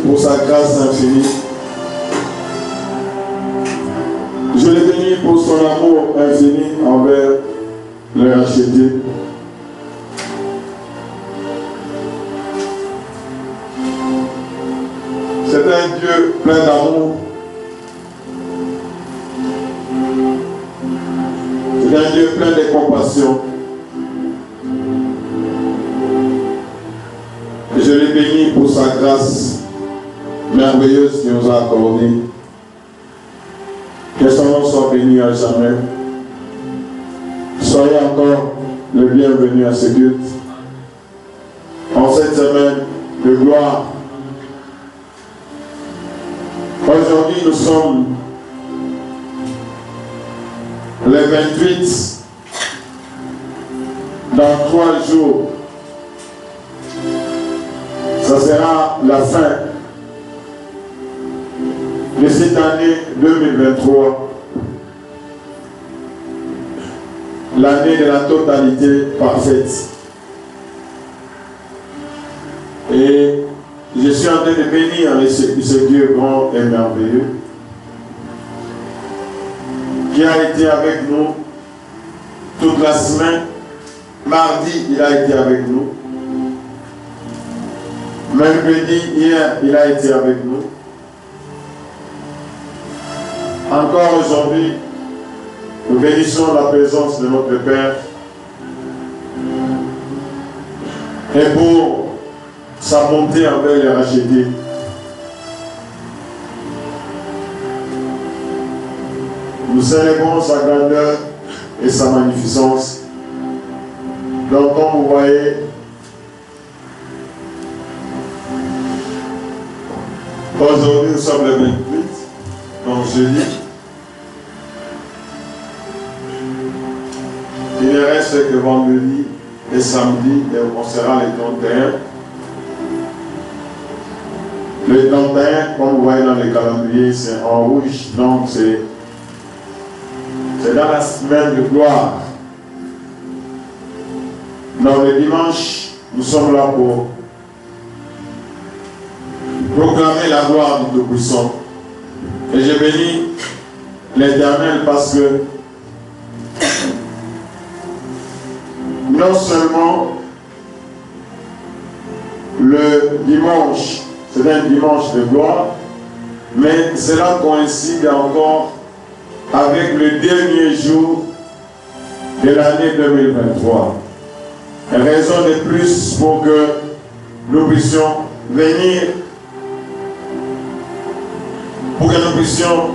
pour sa grâce infinie. Je le bénis pour son amour infini envers les rachetés. C'est un Dieu plein d'amour. C'est un Dieu plein de compassion. Je le bénis pour sa grâce merveilleuse qu'il nous a accordée. Que son nom soit béni à jamais. Soyez encore le bienvenu à ce culte. En cette semaine de gloire. Aujourd'hui, nous sommes le 28. Dans 3 jours, ça sera la fin de cette année 2023. L'année de la totalité parfaite. Et je suis en train de bénir ce Dieu grand et merveilleux qui a été avec nous toute la semaine. Mardi, il a été avec nous. Mercredi, hier, il a été avec nous. Encore aujourd'hui, nous bénissons la présence de notre Père. Et pour sa montée envers les rachetés. Nous célébrons sa grandeur et sa magnificence. Donc, comme vous voyez, aujourd'hui nous sommes le 28, donc jeudi. Il ne reste que vendredi et samedi, et on sera le 31. Le 31, comme vous voyez dans le calendrier, c'est en rouge, donc c'est dans la semaine de gloire. Dans le dimanche, nous sommes là pour proclamer la gloire du Tout-Puissant. Et je bénis l'Éternel parce que non seulement le dimanche, c'est un dimanche de gloire, mais cela coïncide encore avec le dernier jour de l'année 2023. Raison de plus pour que nous puissions venir, pour que nous puissions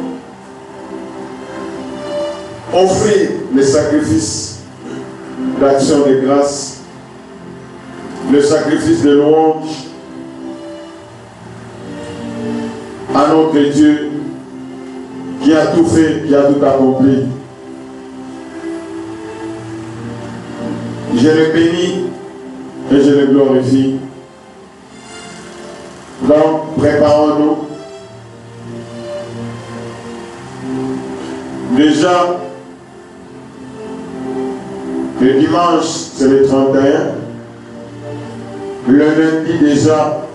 offrir les sacrifices d'action de grâce, le sacrifice de louange à notre Dieu qui a tout fait, qui a tout accompli. Je le bénis et je le glorifie. Donc, préparons-nous. Déjà, le dimanche, c'est le 31. Le lundi, déjà,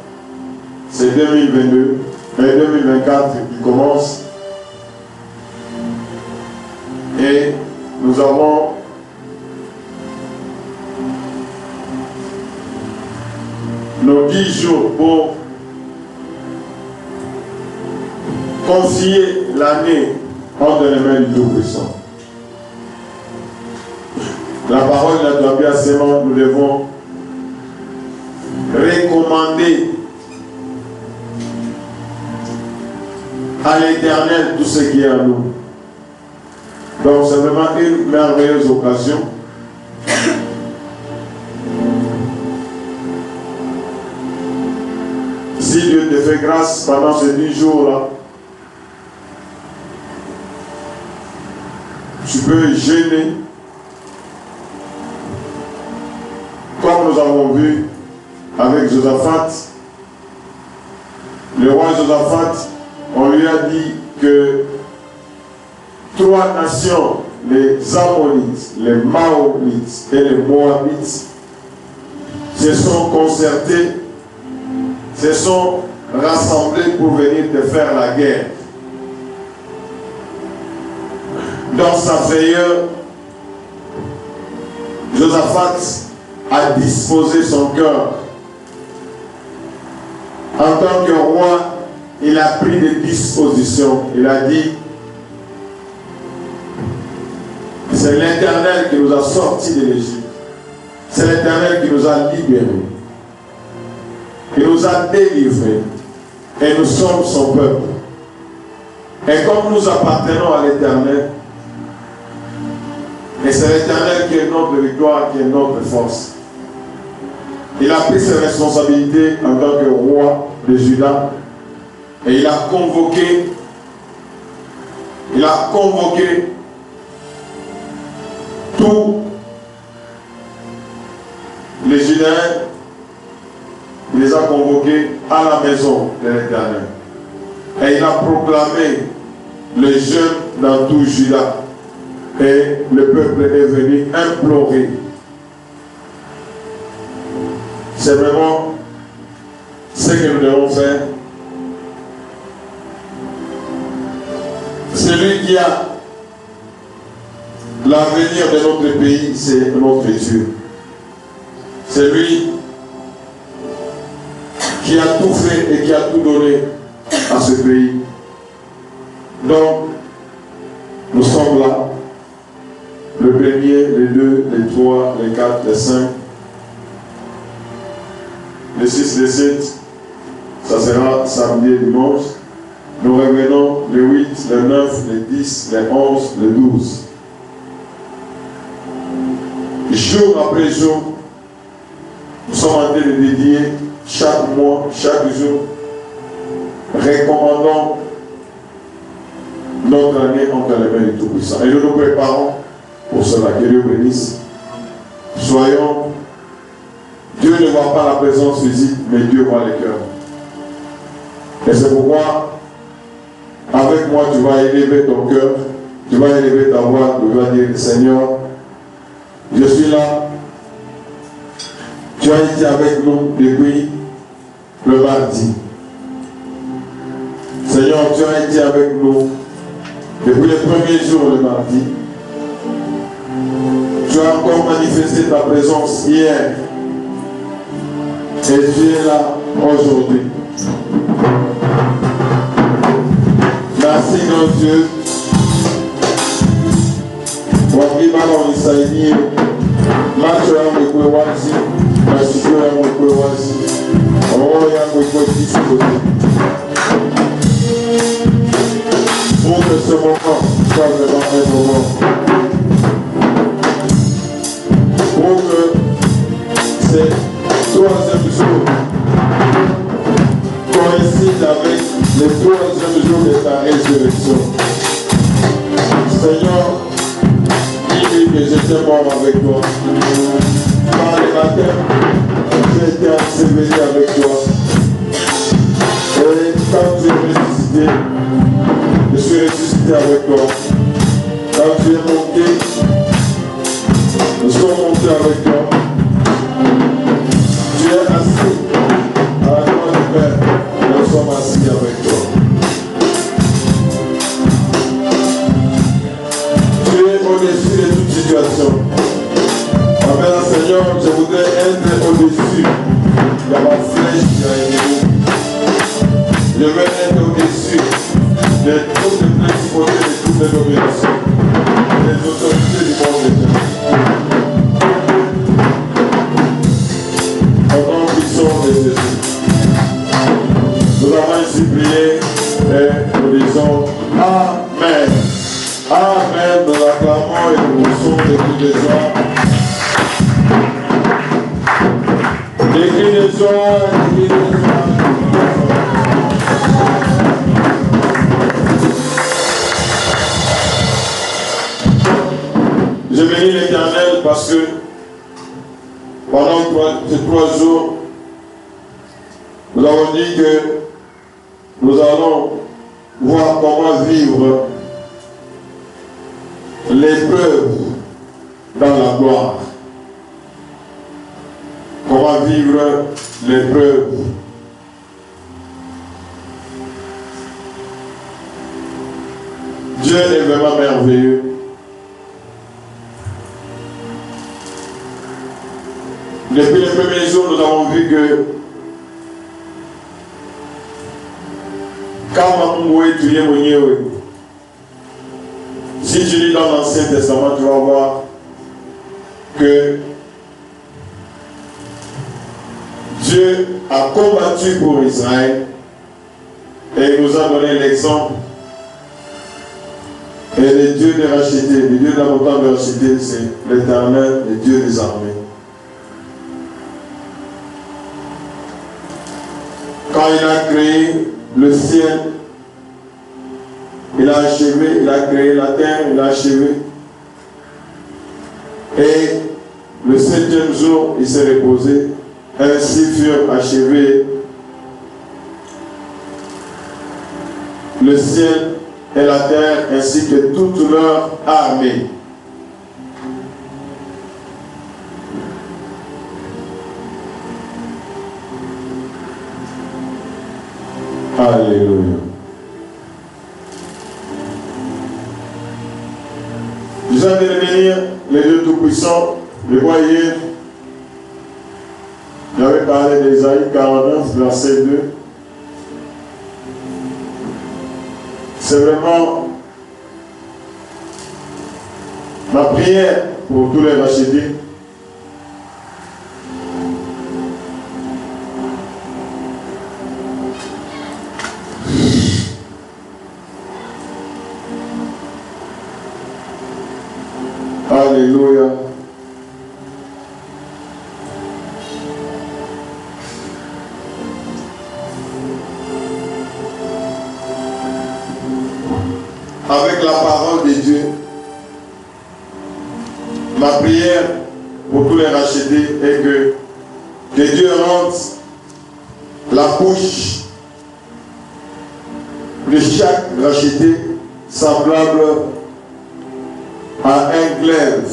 c'est 2022. Et 2024 qui commence. Et nous avons nos 10 jours pour confier l'année entre les mains du Tout-Puissant. La parole n'a pas bien seulement, nous devons recommander à l'Éternel tout ce qui est à nous. Donc c'est vraiment une merveilleuse occasion. Si Dieu te fait grâce pendant ces 10 jours-là, tu peux jeûner, comme nous avons vu avec Josaphat. Le roi Josaphat, on lui a dit que 3 nations, les Ammonites, les Maonites et les Moabites, se sont concertés, se sont rassemblés pour venir te faire la guerre. Dans sa frayeur, Josaphat a disposé son cœur. En tant que roi, il a pris des dispositions. Il a dit, c'est l'Éternel qui nous a sortis de l'Égypte. C'est l'Éternel qui nous a libérés. Il nous a délivrés. Et nous sommes son peuple. Et comme nous appartenons à l'Éternel, et c'est l'Éternel qui est notre victoire, qui est notre force. Il a pris ses responsabilités en tant que roi de Juda. Et il a convoqué tous les Judaïens. Il les a convoqués à la maison de l'Éternel. Et il a proclamé le jeûne dans tout Juda. Et le peuple est venu implorer. C'est vraiment ce que nous devons faire. Celui qui a l'avenir de notre pays, c'est notre Dieu. C'est lui qui a tout fait et qui a tout donné à ce pays. Donc, nous sommes là. Le premier, les 2, les 3, les 4, les 5, les 6, les 7, ça sera samedi et dimanche. Nous revenons le 8, le 9, le 10, le 11, le 12. Jour après jour, nous sommes en train de dédier chaque mois, chaque jour, recommandons notre année entre les mains du Tout-Puissant. Et nous nous préparons pour cela. Que Dieu bénisse. Soyons, Dieu ne voit pas la présence physique, mais Dieu voit les cœurs. Et c'est pourquoi, avec moi, tu vas élever ton cœur, tu vas élever ta voix, tu vas dire, Seigneur, je suis là. Tu as été avec nous depuis le mardi. Seigneur, tu as été avec nous depuis le premier jour, le mardi. Tu as encore manifesté ta présence hier. Et tu es là aujourd'hui. Merci, grand Dieu. Wakima na unisaidie macho yangu ikuwe wazi, masikio yangu ikuwe wazi, roho yangu ikuwe disponible. Pour que ce moment soit vraiment un moment. Pour que ce troisième jour coïncide avec le troisième jour de ta résurrection. Seigneur, que j'étais mort avec toi. Par le matin, j'ai été enseveli avec toi. Et quand tu es ressuscité, je suis ressuscité avec toi. Quand tu es monté, nous sommes montés avec toi. Tu es assis à la droite du Père. Nous sommes assis avec toi. Au-dessus de toute situation. Amen, Seigneur, je voudrais être au-dessus de ma flèche qui a été. Je veux être au-dessus de toutes les principautés, de toutes les dominations, des autorités du monde éternel. Au nom puissant de Jésus. Nous avons ainsi prié et nous disons Amen. Amen, nous l'acclamons et nous poussons des cris de joie. Des cris de joie, des cris de joie. Je bénis l'Éternel parce que pendant ces 3 jours, nous avons dit que nous allons voir comment vivre l'épreuve dans la gloire. Comment vivre l'épreuve Dieu est vraiment merveilleux. Depuis les premiers jours, nous avons vu que si tu lis dans l'Ancien Testament, tu vas voir que Dieu a combattu pour Israël et il nous a donné l'exemple. Et le Dieu des rachetés, le Dieu de la montagne de rachetés, c'est l'Éternel, le Dieu des armées. Quand il a créé le ciel, il a achevé, il a créé la terre, il a achevé. Et le 7e jour, il s'est reposé. Ainsi furent achevés le ciel et la terre, ainsi que toute leur armée. Alléluia. Je viens de venir, les deux Tout-Puissants, le voyez. J'avais parlé d'Ésaïe 49, verset 2. C'est vraiment ma prière pour tous les rachetés. Alléluia. Avec la parole de Dieu, ma prière pour tous les rachetés est que Dieu rende la bouche de chaque racheté semblable à un glaive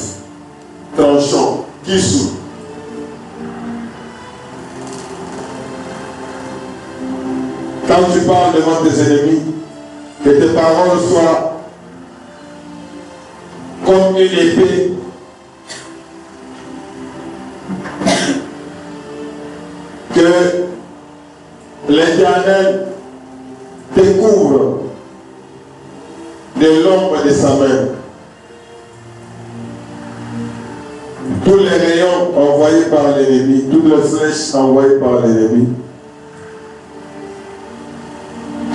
tranchant qui s'ouvre. Quand tu parles devant tes ennemis, que tes paroles soient comme une épée que l'Éternel découvre de l'ombre de sa main tous les rayons envoyés par l'ennemi, toutes les flèches envoyées par l'ennemi,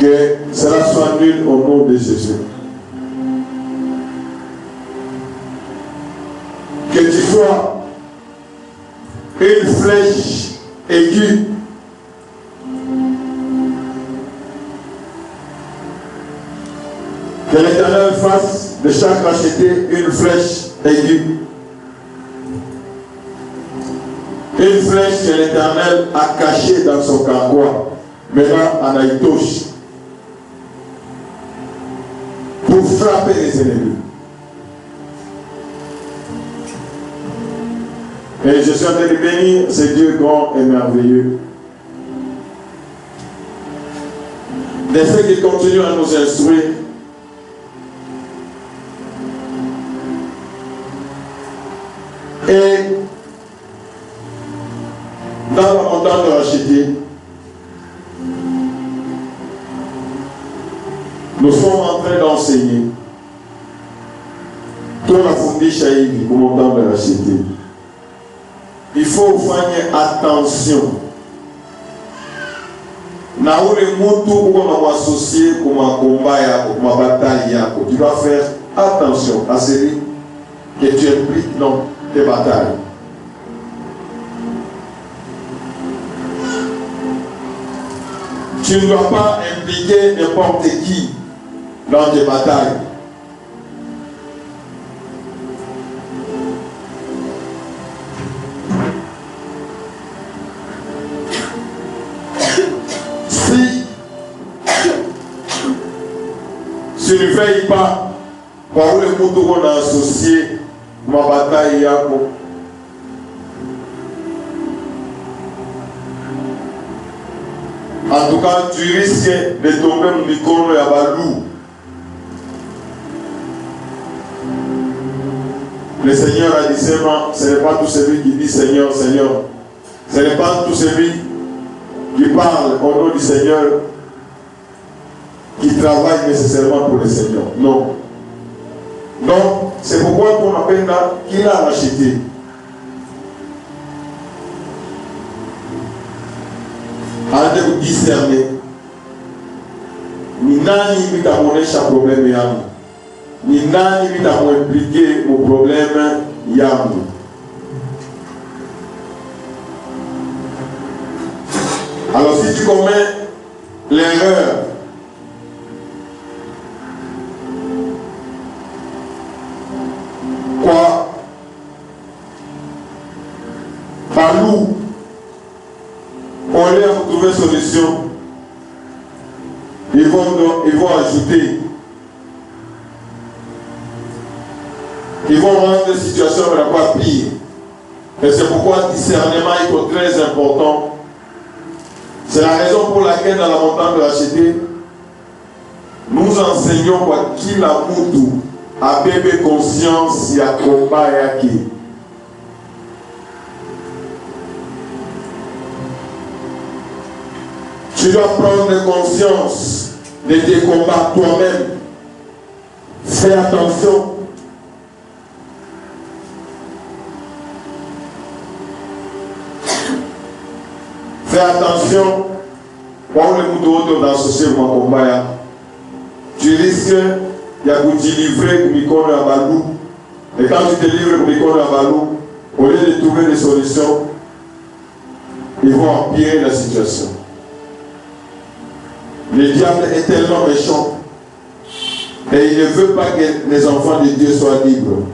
que cela soit nul au nom de Jésus. Que tu sois une flèche aiguë que l'Éternel fasse de chaque racheté une flèche aiguë. Une flèche que l'Éternel a cachée dans son carquois, maintenant en Aïtouche, pour frapper les ennemis. Et je suis en train de bénir ce Dieu grand et merveilleux. De fait qu'il continue à nous instruire. Et dans la montagne de racheter, nous sommes en train d'enseigner toute la fondation pour montagne de racheter. Il faut faire attention. Na où les mots pour associer comme un combat, comme une bataille, tu dois faire attention à celui que tu impliques dans tes batailles. Tu ne dois pas impliquer n'importe qui dans tes batailles. Si tu ne veilles pas, par où les mots qu'on a associé ma bataille, en tout cas, tu risques de tomber au micro et à Balou. Le Seigneur a dit seulement, ce n'est pas tout celui qui dit Seigneur, Seigneur. Ce n'est pas tout celui qui parle au nom du Seigneur qui travaille nécessairement pour le Seigneur. Non. Donc, c'est pourquoi on appelle là qu'il a racheté. Arrêtez de discerner. Ni nani mitamuonesha problème yangu. Ni nani mitamuimpliquer au problème yangu. Alors si tu commets l'erreur quoi par nous on leur trouver solution, ils vont ajouter, ils vont rendre la situation encore pire. Et c'est pourquoi le discernement est très important. C'est la raison pour laquelle dans la montagne de racheter, nous enseignons quoi qu'il a moutou, à bébé conscience, il y a combat et acquis. Tu dois prendre conscience de tes combats toi-même. Fais attention. Fais attention. Quand le moutons d'associer mon combat, tu risques de te livrer pour micro à balou. Et quand tu te livres pour micro à balou, au lieu de trouver des solutions, ils vont empirer la situation. Le diable est tellement méchant et il ne veut pas que les enfants de Dieu soient libres.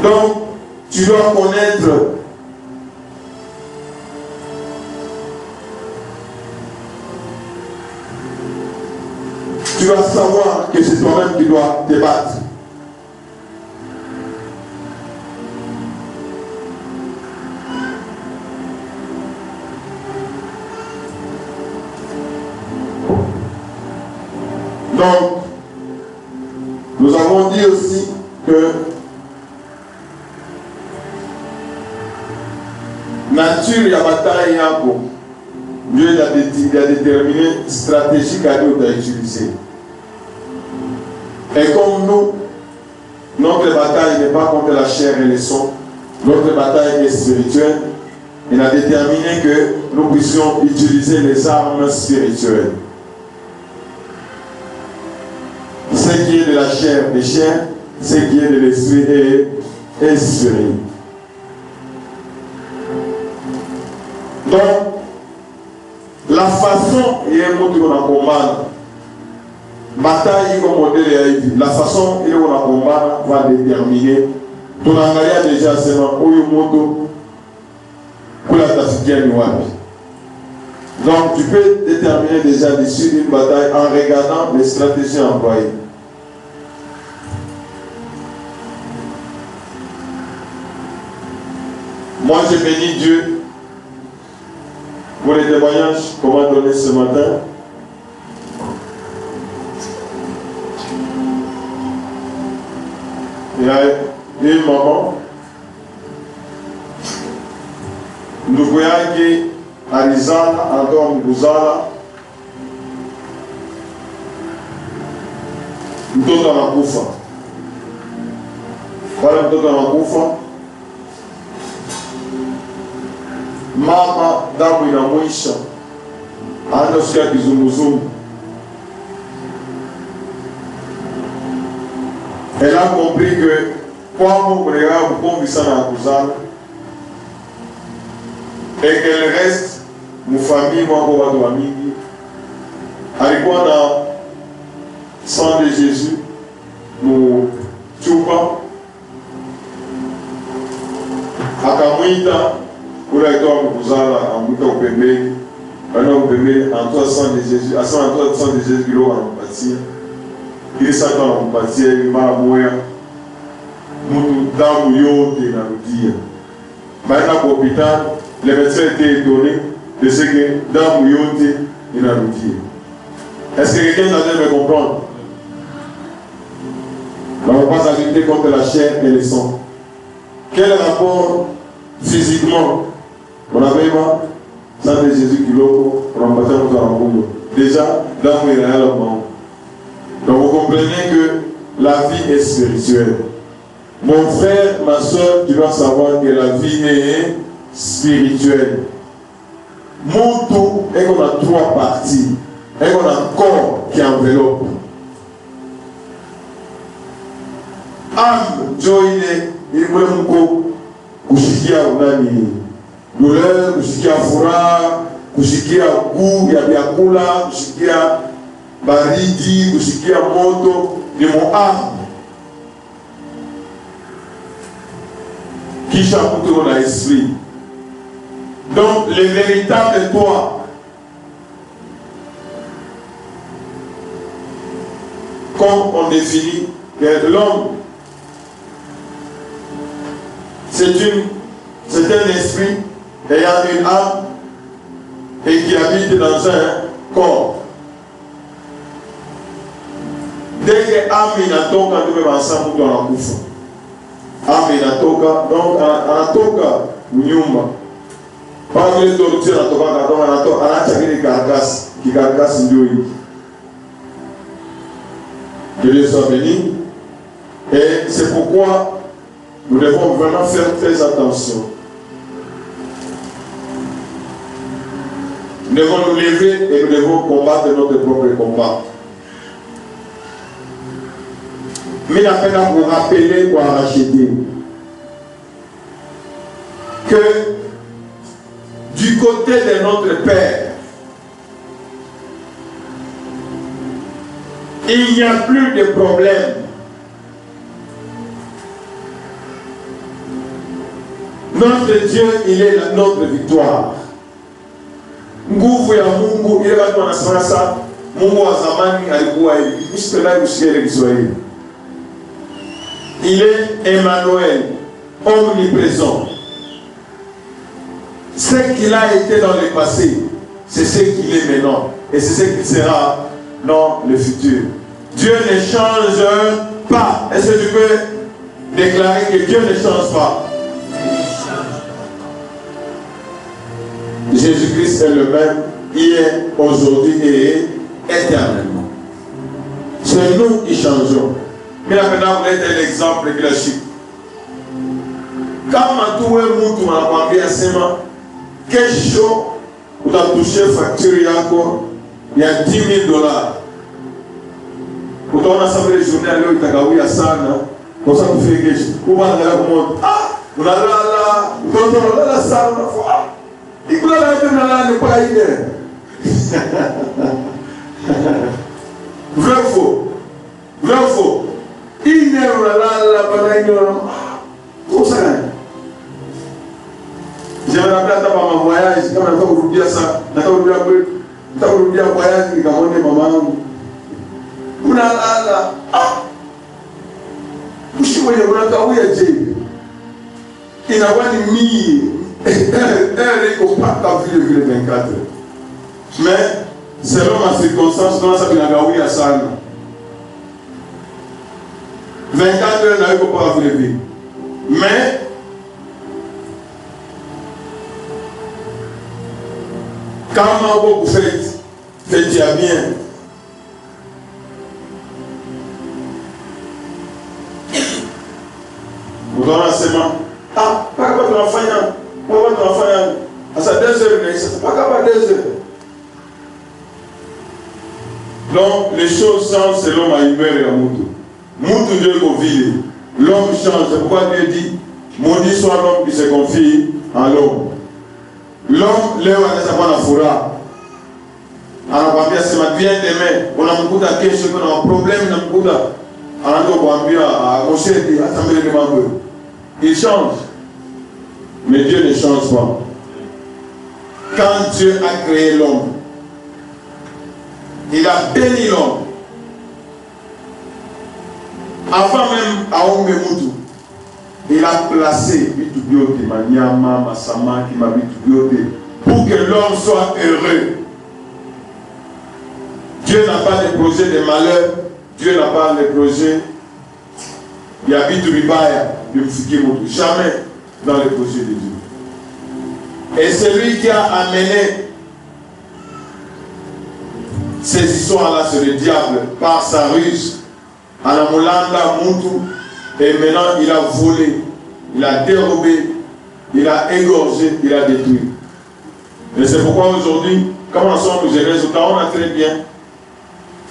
Donc, tu dois connaître tu dois savoir que c'est toi-même qui dois te battre. Donc, nous avons dit aussi que nature et la bataille Dieu a déterminé stratégique à nous d'utiliser. Et comme nous, notre bataille n'est pas contre la chair et le sang, notre bataille est spirituelle, il a déterminé que nous puissions utiliser les armes spirituelles. Ce qui est de la chair des chair, ce qui est de l'esprit est esprit. Donc, la façon et un mot qu'on a combattu, bataille comme modèle, la façon et on a combattu va déterminer. Ton engagement déjà seulement où il moto pour la tafikienne wapi. Donc, tu peux déterminer déjà l'issue d'une bataille en regardant les stratégies employées. Moi, j'ai béni Dieu pour les témoignages qu'on m'a donné ce matin. Il y a une maman, nous voyons qu'Arizana, encore Mbouzala, mtoto anakufa. Wale mtoto anakufa, mama damu inamwisha, anaanza kusikia kizunguzungu. Elle a compris que pour mon frère, vous convaincez à Kouzal et qu'elle reste, mon famille, moi, pour votre famille, avec moi dans le sang de Jésus, nous tuons à Kamouita, pour la toi, Kouzal, à Mouta au Pembe, maintenant au Pembe, en toi, sang de Jésus, à sang de Jésus, qui l'ont bâti. Il est satan en partie, il m'a mouillé. Nous dans le de la routine. Maintenant, à l'hôpital, les médecins étaient étonnés de ce que dans le de la routine. Est-ce que quelqu'un allait me comprendre? On va pas lutter contre la chair et le sang. Quel rapport physiquement? On avait pas ça de Jésus qui l'a déjà dans le monde. Donc vous comprenez que la vie est spirituelle. Mon frère, ma soeur, tu dois savoir que la vie est spirituelle. Mon tout est qu'on a trois parties. Et qu'on a un corps qui enveloppe. Âme, joie, il voulait mon corps. Kushikia unani douleur, kushikia furaha, kushikia goût ya vyakula, kushikia baridi, kushikia moto, ni mon âme. Kisha mtu na esprit. Donc le véritable toi, comme on définit que l'homme, c'est un esprit ayant une âme et qui habite dans un corps. Dès que l'âme inatoka, nous devons ensemble dans la kufa. Âme inatoka, donc anatoka nyumba. Pas que les tortues anatoka, anatoka les carcasses, qui carcasse ndio. Que Dieu soit béni. Et c'est pourquoi nous devons vraiment faire très attention. Nous devons nous lever et nous devons combattre notre propre combat. Mais la peine à vous rappeler ou à racheter que du côté de notre Père, il n'y a plus de problème. Notre Dieu, il est notre victoire. Nguvu ya Mungu ile watu wanasema sasa Mungu wa zamani alikuwa hivi. Msipenda kusikia Kiswahili. Il est Emmanuel, omniprésent. Ce qu'il a été dans le passé, c'est ce qu'il est maintenant. Et c'est ce qu'il sera dans le futur. Dieu ne change pas. Est-ce que tu peux déclarer que Dieu ne change pas? Jésus-Christ est le même hier, aujourd'hui et éternellement. C'est nous qui changeons. Mais là maintenant, vous êtes un exemple classique. Quand tu es moutou, tu m'as envoyé à Sema, quel chaud, tu as touché facture il y a 10 000 $. Pour ton assemblée de journée, il y a 100 $. Comme ça, tu fais quelque chose. Vous allez là, vous montrez. Ah, vous allez là, vous allez là, ça, vous allez là. Et vous allez là, ne pas y aller. Vrai ou faux? Vrai ou faux? Il n'est pas là, comment ça? J'ai rappelé à mon voyage, quand on a vous dire ça, on a vous dire voyage, il a monté maman. Vous allez là, ah! Vous savez, vous allez là, où est Dieu? Il n'a pas mis, elle n'est pas vu le 24. Mais, selon ma circonstance, on a ça, il a gagné à ça. 24 heures n'avait pas lever. Mais, quand vous faites déjà bien. Vous donnez un sément. Ah, pas capable de l'enfant. Pas capable de l'enfant. À sa 2 heures, c'est pas capable de 2 heures. Donc, les choses changent selon ma humeur et la moutou. Moutou Dieu confie. L'homme change. C'est pourquoi Dieu dit maudit soit l'homme qui se confie en l'homme. L'homme, là, on a sa fura. Alors, on va dire, c'est ma bien demain. On a beaucoup de questions, on a un problème, on a beaucoup de. Alors, on va dire, à Moshe, il change. Mais Dieu ne change pas. Quand Dieu a créé l'homme, il a béni l'homme. Avant même à Omemoutou, il a placé Bitubiote, Manyama, Masama, qui m'a Bitubiote, pour que l'homme soit heureux. Dieu n'a pas de projet de malheur, Dieu n'a pas de projet il habite Ribaya, jamais dans les projets de Dieu. Et c'est lui qui a amené ces histoires-là sur le diable par sa ruse. Anamulanda Moutou, et maintenant il a volé, il a dérobé, il a égorgé, il a détruit. Et c'est pourquoi aujourd'hui, comment sont nos résultats, on a très bien.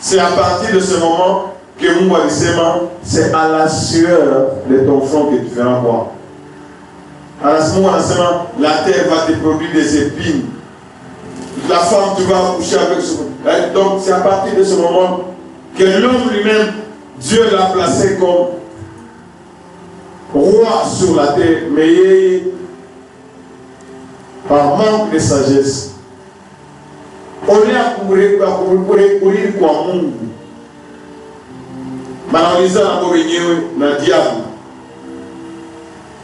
C'est à partir de ce moment que Mouba Bissema, c'est à la sueur de ton front que tu feras voir. À ce moment, la terre va te produire des épines. La femme, tu vas accoucher avec ce. Donc, c'est à partir de ce moment que l'homme lui-même, Dieu l'a placé comme roi sur la terre, mais par manque de sagesse. On est à courir quoi monde.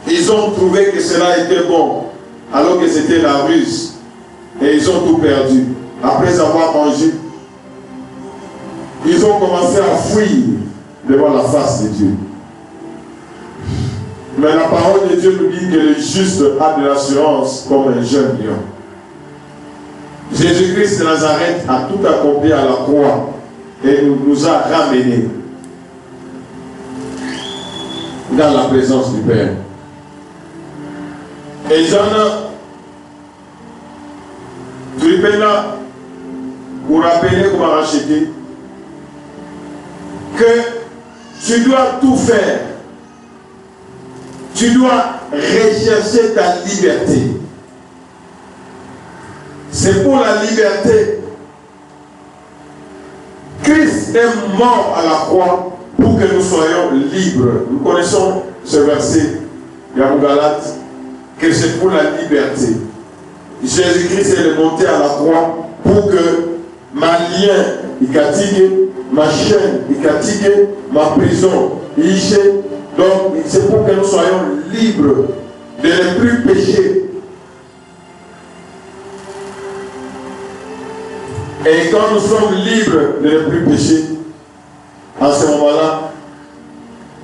Ils ont trouvé que cela était bon, alors que c'était la ruse. Et ils ont tout perdu. Après avoir mangé, ils ont commencé à fuir devant la face de Dieu. Mais la parole de Dieu nous dit que le juste a de l'assurance comme un jeune lion. Jésus-Christ de Nazareth a tout accompli à la croix et nous a ramenés dans la présence du Père. Et Jean, tu peux là, pour rappeler comment racheter, que tu dois tout faire. Tu dois rechercher ta liberté. C'est pour la liberté. Christ est mort à la croix pour que nous soyons libres. Nous connaissons ce verset, Yahou Galate, que c'est pour la liberté. Jésus-Christ est monté à la croix pour que ma lien, il fatigue, ma chaîne, il fatigue, ma prison, il gêne. Donc, c'est pour que nous soyons libres de ne plus pécher. Et quand nous sommes libres de ne plus pécher, à ce moment-là,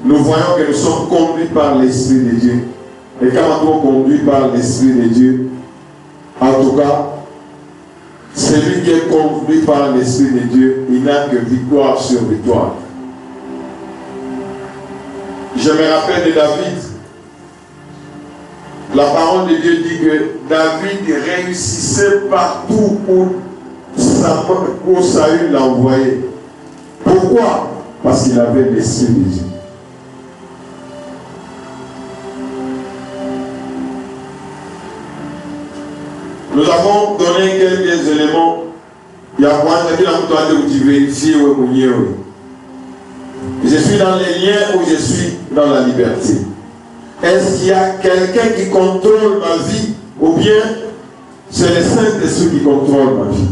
nous voyons que nous sommes conduits par l'Esprit de Dieu. Et quand nous sommes conduits par l'Esprit de Dieu, en tout cas, celui qui est conduit par l'Esprit de Dieu, il n'a que victoire sur victoire. Je me rappelle de David. La parole de Dieu dit que David réussissait partout où Saül l'a envoyé. Pourquoi? Parce qu'il avait l'Esprit de Dieu. Nous avons donné quelques éléments. Il y a un qui a vérifier où je suis dans les liens ou je suis dans la liberté. Est-ce qu'il y a quelqu'un qui contrôle ma vie ou bien c'est le Saint-Esprit qui contrôle ma vie?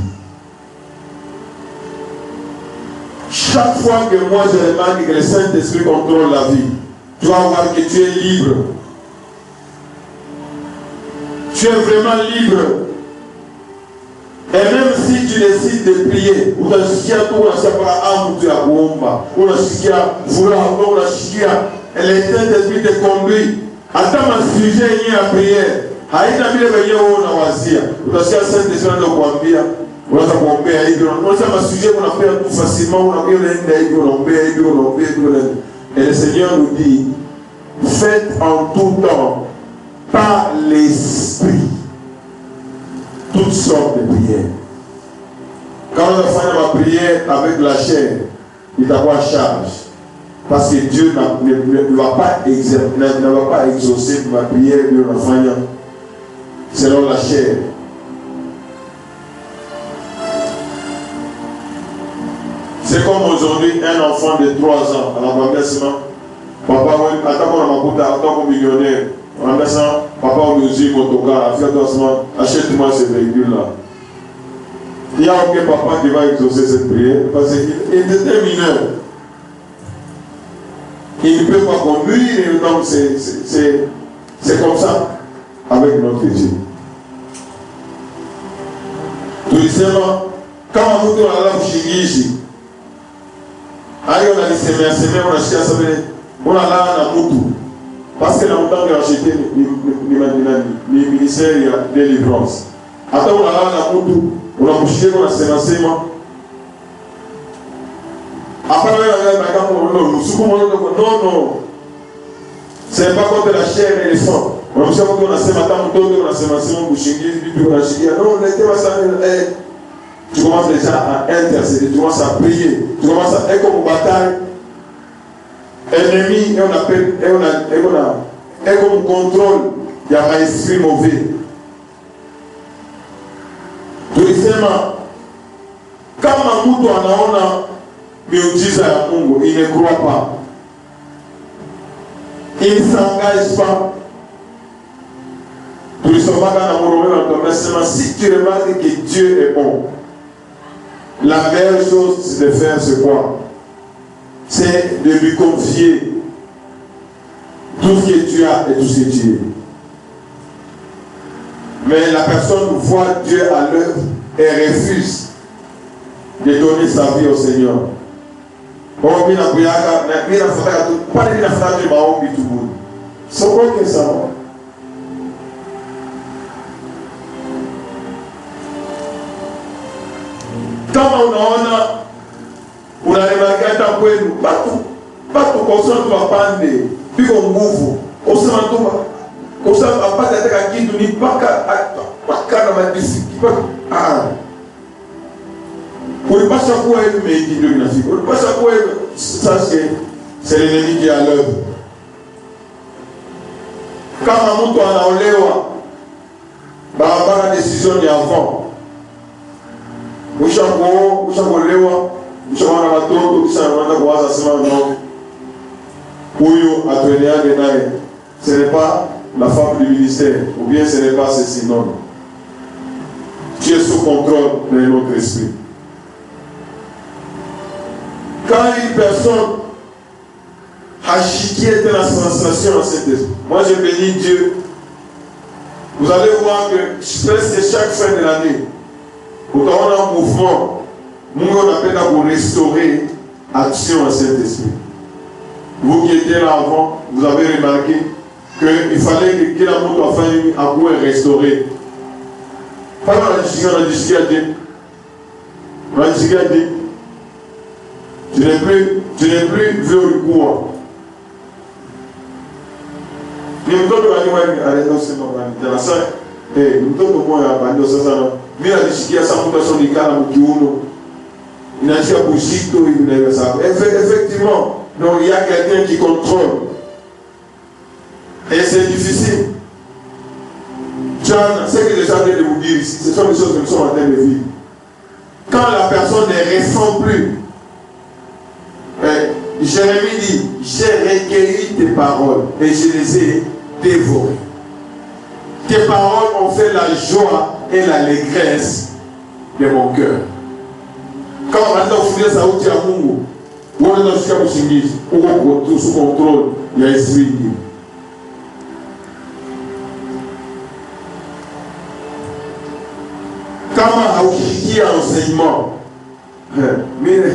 Chaque fois que moi je remarque que le Saint-Esprit contrôle la vie, tu vas voir que tu es libre. Tu es vraiment libre. Et même si tu décides de prier, ou l'Esprit te conduit, attends ma sujet à prière. Haïta bile baye ona wazia. Utasikia Saint-Esprit anakuambia, unaweza kuombea hivi. Unaweza ma sujet qu'on appelle tout facilement, on appelle l'enda hivi, on ombea hivi. Et le Seigneur nous dit, faites en tout temps par l'Esprit toutes sortes de prières. Quand on va faire ma prière avec la chair, il t'avoir charge. Parce que Dieu ne va pas exaucer ma prière de l'enfant selon la chair. C'est comme aujourd'hui un enfant de 3 ans à l'embarcassement. Papa, attends qu'on a un millionnaire. En laissant, papa, on nous dit mon toga, achète-moi ce véhicule-là. Il n'y a aucun papa qui va exaucer cette prière parce qu'il était mineur. Il ne peut pas conduire, donc c'est comme ça avec notre Dieu. Tout simplement, quand on a la bouche ici, on a dit on a On a là un moutou. Parce que dans le temps que j'ai acheté le ministère de délivrance. Après, on a là un moutou. On a bouché, on a sénancé. Après, non. Ce n'est pas contre la chair et le sang. On a bouché, on a sénancé, on a sénancé, on a bouché, on a bouché. Non, on était pas. Tu commences déjà à intercéder, tu commences à prier, tu commences à être comme bataille. Ennemi, et on appelle, et comme contrôle, il y a un esprit mauvais. Tulisema, kama mtu anaona miujiza ya Mungu, il ne croit pas. Il ne s'engage pas. Tulisomaka na Muromé, si tu remarques que Dieu est bon, la meilleure chose, c'est de faire ce quoi? C'est de lui confier tout ce que tu as et tout ce que tu es. Mais la personne voit Dieu à l'œuvre et refuse de donner sa vie au Seigneur. C'est quoi que ça va? Kama unaona unaremarkia hata kwenu watu kusema tu wapande piko nguvu kusema tu kusema apate hata kitu ni paka na madisiki ulipasha kuwa hivi mengi ndio inafika ulipasha kuwa hivi sasa c'est l'ennemi qui est à l'œuvre. Kama mtu anaolewa barabara décision ni avant ushakuolewa ushakuwa na watoto ushaanza kuwaza sema no huyu atueleane naye, ce n'est pas la femme du ministère ou bien ce n'est pas ceci, non. Tu es sous contrôle de notre esprit. Quand une personne qui était la sensation dans cet esprit, moi je bénis Dieu. Vous allez voir que presque chaque fin de l'année, quand on a un mouvement, nous on appelle à vous restaurer action à cet esprit. Vous qui étiez là avant, vous avez remarqué qu'il fallait que la montre a failli à vous restaurer. Pas dans la discussion, tu n'es plus vu au courant. Ni mtoto aliyewahi kusema sasa mtoto mmoja hapa sasa mimi najisikia sasa mtu asonikana mkiuno inashika bushito hivi na hivyo sababu effectivement donc il y a quelqu'un qui contrôle et c'est difficile. John, ce que les gens viennent de vous dire ici, ce sont des choses que nous sommes en train de vivre. Quand la personne ne ressent plus, Jérémie dit, j'ai recueilli tes paroles et je les ai dévorées. Tes paroles ont fait la joie et l'allégresse de mon cœur. Quand on a fait ça au Tiamungu, on a fait sous contrôle, il y a esprit libre. Kama haufikia enseignement, mire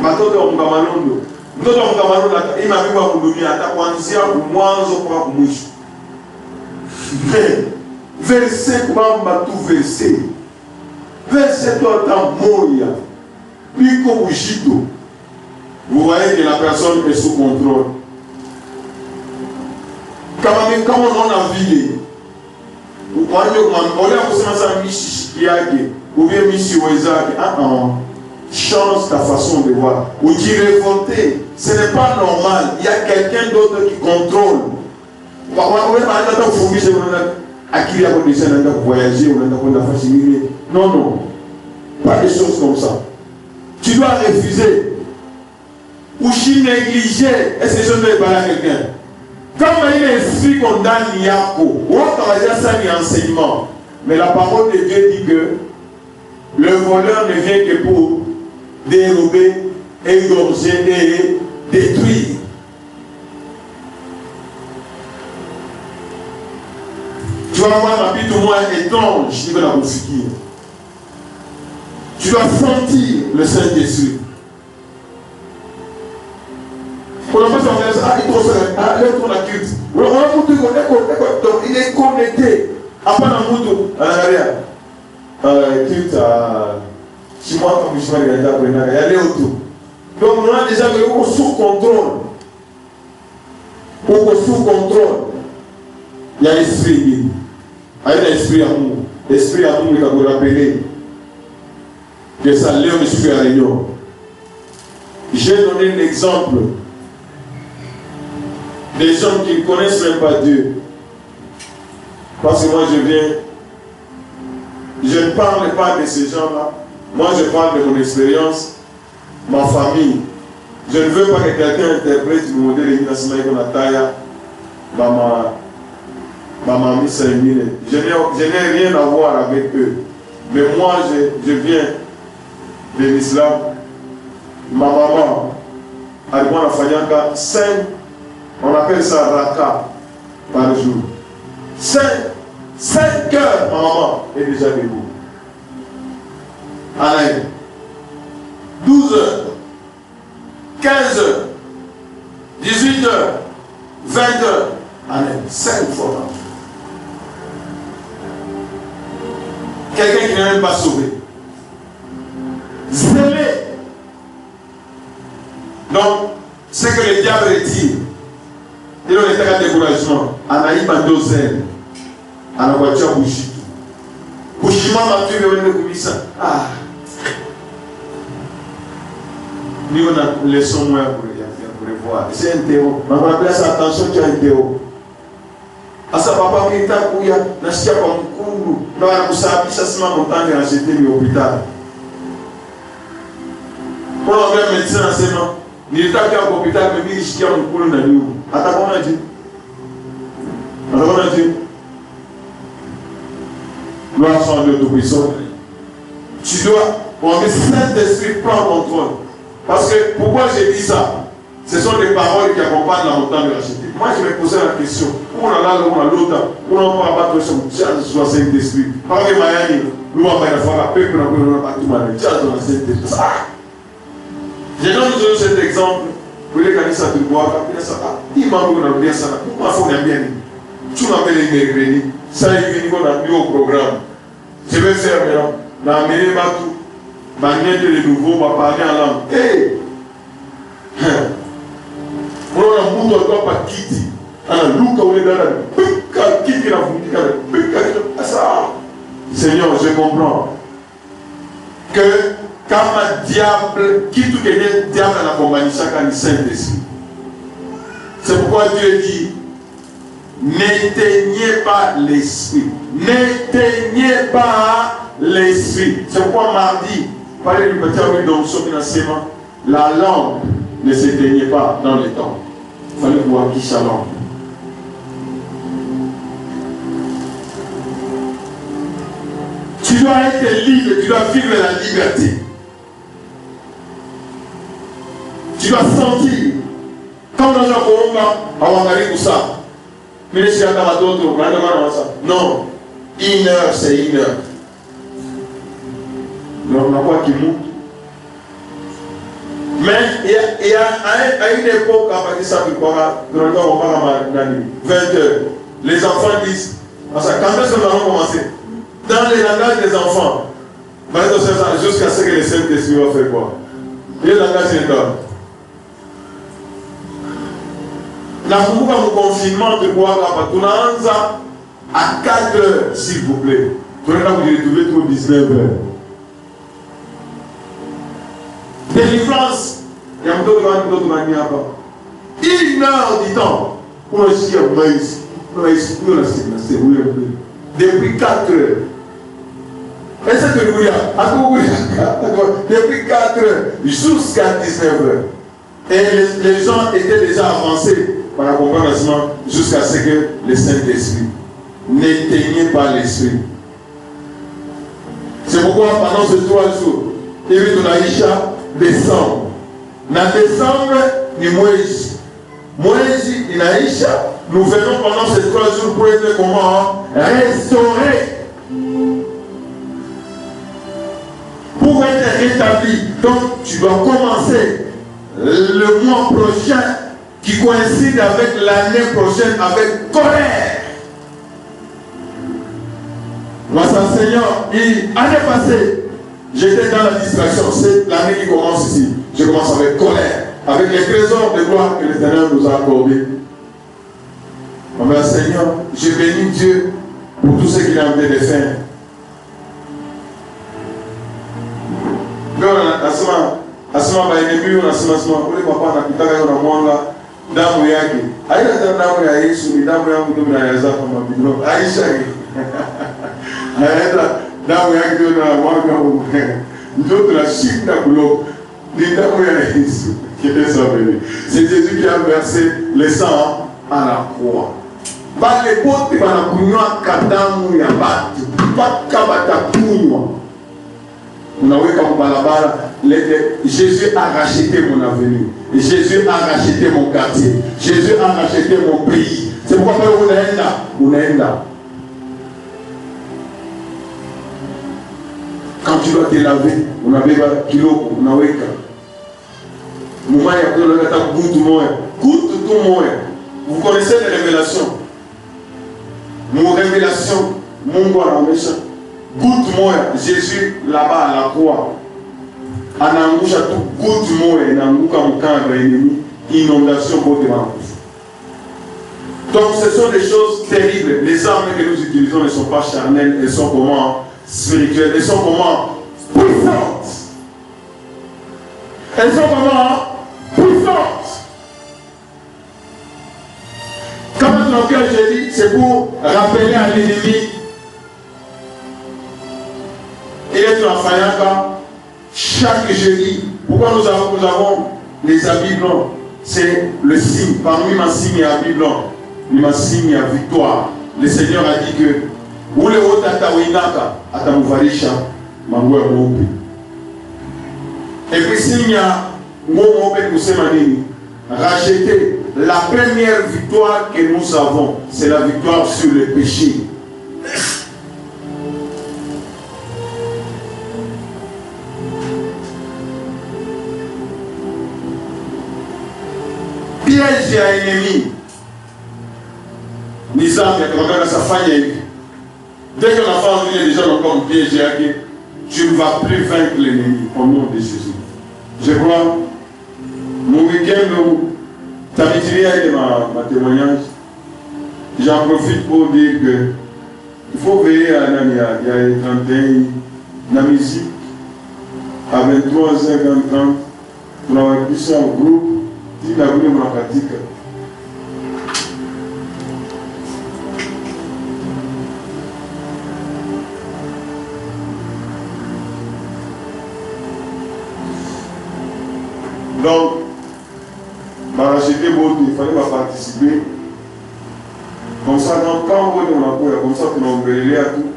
matoto wa mkamanondo, mtoto wa mkamanondo inapigwa kudunia hata kuanzia mwanzo kwa mwisho. Verset kwamba tu verset toi moya biko bushito. Vous voyez que la personne est sous contrôle. Kama on a vidé change ta façon de voir. Ou tu révolté, ce n'est pas normal. Il y a quelqu'un d'autre qui contrôle. Non, non. Pas des choses comme ça. Tu dois refuser. Ou tu négliger. Est-ce que je ne vais pas à quelqu'un? Comme il est esprit condamne Yako, on va dire ça un enseignement. Mais la parole de Dieu dit que le voleur ne vient que pour dérober, égorger et détruire. Tu vas voir un petit moins étrange qui veut la bouffiquer. Tu dois sentir le Saint-Esprit. On a pas ça, il trouve ça, il trouve la culte. On a monté, donc il est connecté. Après la moto, culte à Chinois comme je vais regarder, il y a les autos. Donc on a déjà sous contrôle. Pour sous contrôle, il y a l'esprit. Il y a l'esprit amour. L'esprit amour, il va vous rappeler que ça l'est au esprit à réunion. J'ai donné l'exemple des gens qui ne connaissent même pas Dieu. Parce que moi je ne parle pas de ces gens-là. Moi je parle de mon expérience, ma famille. Je ne veux pas que quelqu'un interprète le modèle de Nasmaï Konataya, Maman Missaïmine. Je n'ai rien à voir avec eux. Mais moi je viens de l'islam. Ma maman, Alibouana Fanyaka, 5, on appelle ça raka par jour. 5 heures, ma maman est déjà debout. Alain, 12 heures, 15 heures, 18 heures, 20 heures, Alain, 5 fois. Quelqu'un qui n'est même pas sauvé. Zélé. Donc, c'est que le diable retire. Il a été un découragement. Anaïm a 2 ailes. À la voiture bougie. Bouchima m'a tué le commissaire. Ah. Nous on a leçon moins pour voir. C'est un théo. On va appeler ça attention, tu as un théo. Asa papa qui est à Kouya, n'a pas un coup. Non, on s'est ça se m'a montagne à jeter l'hôpital. Pour le médecin enseignement. Il est à l'hôpital, mais il y a un coup de nous. Attends, on a dit. Gloire soit à Dieu Tout-Puissant. Tu dois, pour que Saint-Esprit prend contrôle. Parce que, pourquoi j'ai dit ça? Ce sont des paroles qui accompagnent la montagne de la chute. Moi, je me posais la question. Où on a là, où on a l'autre, où on va battre son soit Saint-Esprit. Parce que Miami, nous, on va faire la paix, on va battre tout le monde. Saint-Esprit. J'ai donné cet exemple. Vous voulez gagner ça de boire, il m'a dit ça. Pourquoi faut bien bien? Tu m'appelles les mercredis. Ça, il vient qu'on a mis au programme. Je vais faire maintenant. Dans mes bateaux, manière de nouveau, on va parler en langue. Hé! On a un bout de temps par Kitty. On a Luca, on est dans la Kitty, la ça. Seigneur, je comprends que quand un diable, qui tout est diable à la compagnie, chacun du Saint-Esprit. C'est pourquoi Dieu dit, n'éteignez pas l'esprit. N'éteignez pas l'esprit. C'est pourquoi mardi, parler du petit ami dans le la lampe ne s'éteignait pas dans le temps. Il fallait voir qui sa lampe. Tu dois être libre, tu dois vivre la liberté. Tu dois sentir. Comme dans un combat, on va aller pour ça. Mais si on a d'autres, on va ça. Non. 1 heure, c'est 1 heure. Donc, on n'a pas qui monte. Mais il y a à une époque, à partir de ça, on va 20 heures. Les enfants disent, quand est-ce que nous allons commencer? Dans les langages des enfants, jusqu'à ce que les Saint-Esprit va faire quoi? Le langage est là. Dans le confinement, de boire à 4 heures, s'il vous plaît. Vous allez vous retrouver tout 19 heures. Délivrance. Il y a d'autres manières. 1 heure du temps. Pour le chien, depuis 4 heures. Est-ce que vous depuis 4 heures jusqu'à 19 heures. Et les gens étaient déjà avancés par l'accompagnement jusqu'à ce que le Saint-Esprit n'éteignez pas l'esprit. C'est pourquoi pendant ces 3 jours, il y a eu Naïcha décembre. Dans décembre, ni Moïse. Moïse et Naïcha, nous venons pendant ces 3 jours pour être comment restaurés. Pour être rétabli. Donc, tu dois commencer le mois prochain qui coïncide avec l'année prochaine avec colère. Moi, enseignant, l'année passée, j'étais dans la distraction. C'est l'année qui commence ici. Je commence avec colère, avec les trésors de gloire que l'Éternel nous a accordés. Mais Seigneur, je bénis Dieu pour tout ce qu'il a envie de faire. Asema baenemi unasema ule papa anakutaka yona mwanga damu yake. Haina damu ya Yesu, ni damu yangu ndio inayaza kama bidro. Aisha. Haina damu yake ndio na mwanga ndio tunashinda kulo. Ni damu ya Yesu. C'est Jésus qui a versé le sang à la croix. Bale bote banakunywa kadamu ya batu. Paka batakunywa. Unaweka mbalabala. Jésus a racheté mon avenir. Jésus a racheté mon quartier. Jésus a racheté mon pays. C'est pourquoi unaenda. Quand tu dois te laver, unabeba kiloko, unaweka. Muma ya kuleta goûte moya. Goûte tout moya. Vous connaissez les révélations. Mon révélation, mon méchant. Goûte moya. Jésus là-bas à la croix. Anaangusha tu goutte moja inaanguka mkanda ennemi, inondation bote makufa. Donc ce sont des choses terribles. Les armes que nous utilisons ne sont pas charnelles, elles sont comment? Spirituelles, elles sont comment? Puissantes. Elles sont comment? Puissantes. Comme dans lequel j'ai dit, c'est pour rappeler à l'ennemi. Il est en Fayaka. Chaque jeudi, pourquoi nous avons les habits blancs? C'est le signe, parmi ma signe à habits blancs, ma signe à victoire. Le Seigneur a dit que ule wote atawinaka atamuvalisha manguo ya mweupe. Et puis signe ya nguo mweupe kusema nini? Racheter. La première victoire que nous avons, c'est la victoire sur le péché. Piège ya ennemi. Nizam ya sa fanya. Dès que l'enfant vient déjà comme piège ya que tu ne vas plus vaincre l'ennemi au nom de Jésus. Je crois, mon week-end, tu as utilisé ma témoignage. J'en profite pour dire que il faut veiller à il y a 31, la musique, à 23h30, pour avoir plus ça au groupe. Si la voulez me pratique. Donc, il fallait participer. Comme ça, quand on voit dans la comme ça, on a ouvert à tout.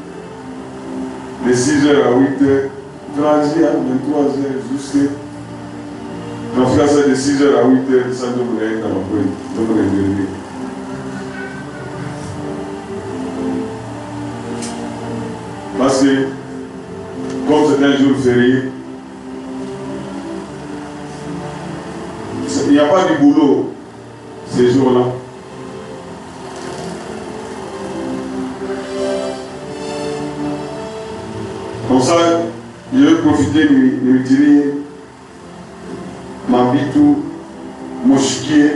De 6h à 8h, 30h, 23h, jusqu'à. Donc, ça de 6h à 8h, ça doit être dans ma pointe. Parce que, comme c'est un jour férié, il n'y a pas de boulot ces jours-là. Comme ça, je vais profiter de m'utiliser ma vie, tout, mon chiquier,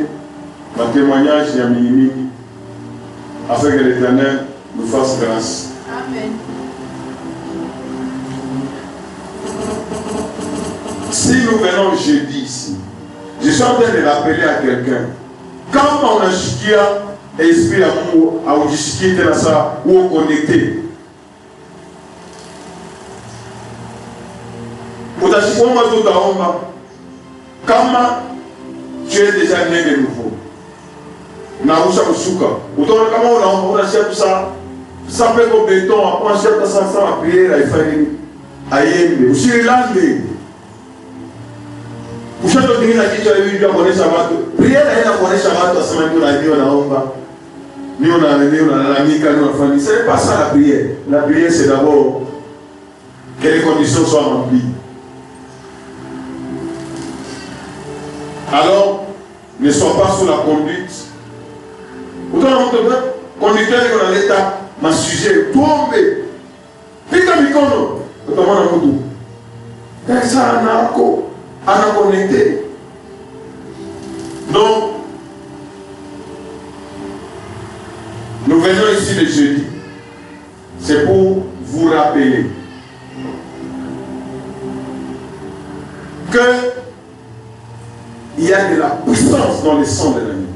ma témoignage et ma minimi, afin que l'Éternel nous fasse grâce. Amen. Si nous venons jeudi ici, je suis en train de rappeler à quelqu'un, quand on a chiquier, esprit amour, à où chiquier de ça, où on connecté. Pour ta chiquier, on va tout à comment tu es déjà né de nouveau. Naoucha Moussouka. Comment on achète ça? Ça peut être béton, on achète ça sans prière, il fallait aïe, aussi irlandais. Vous savez que vous avez vu qu'on est Shabbat. Prière est là pour les Shabbat, à ce moment-là, on a omba. Nous on a l'ami, nous on a famille. Ce n'est pas ça la prière. La prière, c'est d'abord que les conditions soient remplies. Alors, ne soient pas sous la conduite. Autant on conducteur est dans l'état, ma sujet, tombe. Pika mikono, autant on a tout. Et ça, on a connecté. Donc, nous venons ici le jeudi. C'est pour vous rappeler que il y a de la puissance dans le sang de l'agneau.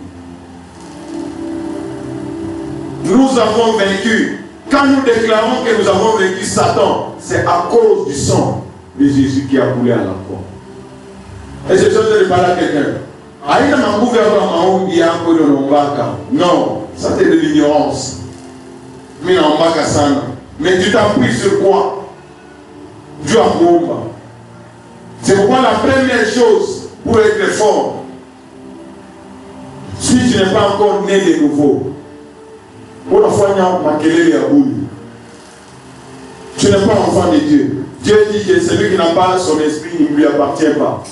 Nous avons vaincu. Quand nous déclarons que nous avons vaincu Satan, c'est à cause du sang de Jésus qui a coulé à la croix. Et c'est chose de parler à quelqu'un. Non, ça c'est de l'ignorance. Mais tu t'appuies sur quoi? Dieu a bomba. C'est pourquoi la première chose pour être fort, si tu n'es pas encore né de nouveau, tu n'es pas enfant de Dieu. Dieu dit que celui qui n'a pas son esprit, il ne lui appartient pas.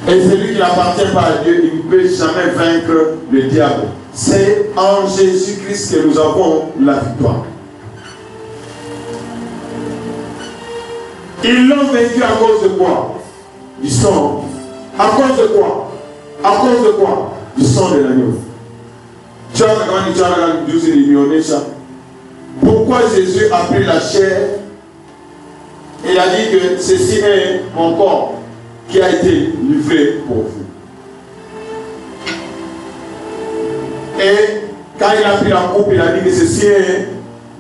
Et celui qui n'appartient pas à Dieu, il ne peut jamais vaincre le diable. C'est en Jésus-Christ que nous avons la victoire. Ils l'ont vaincu à cause de quoi? Du sang. À cause de quoi? À cause de quoi? Du sang de l'agneau. Pourquoi Jésus a pris la chair? Il a dit que ceci est mon corps qui a été livré pour vous. Et quand il a pris la coupe, il a dit que ceci est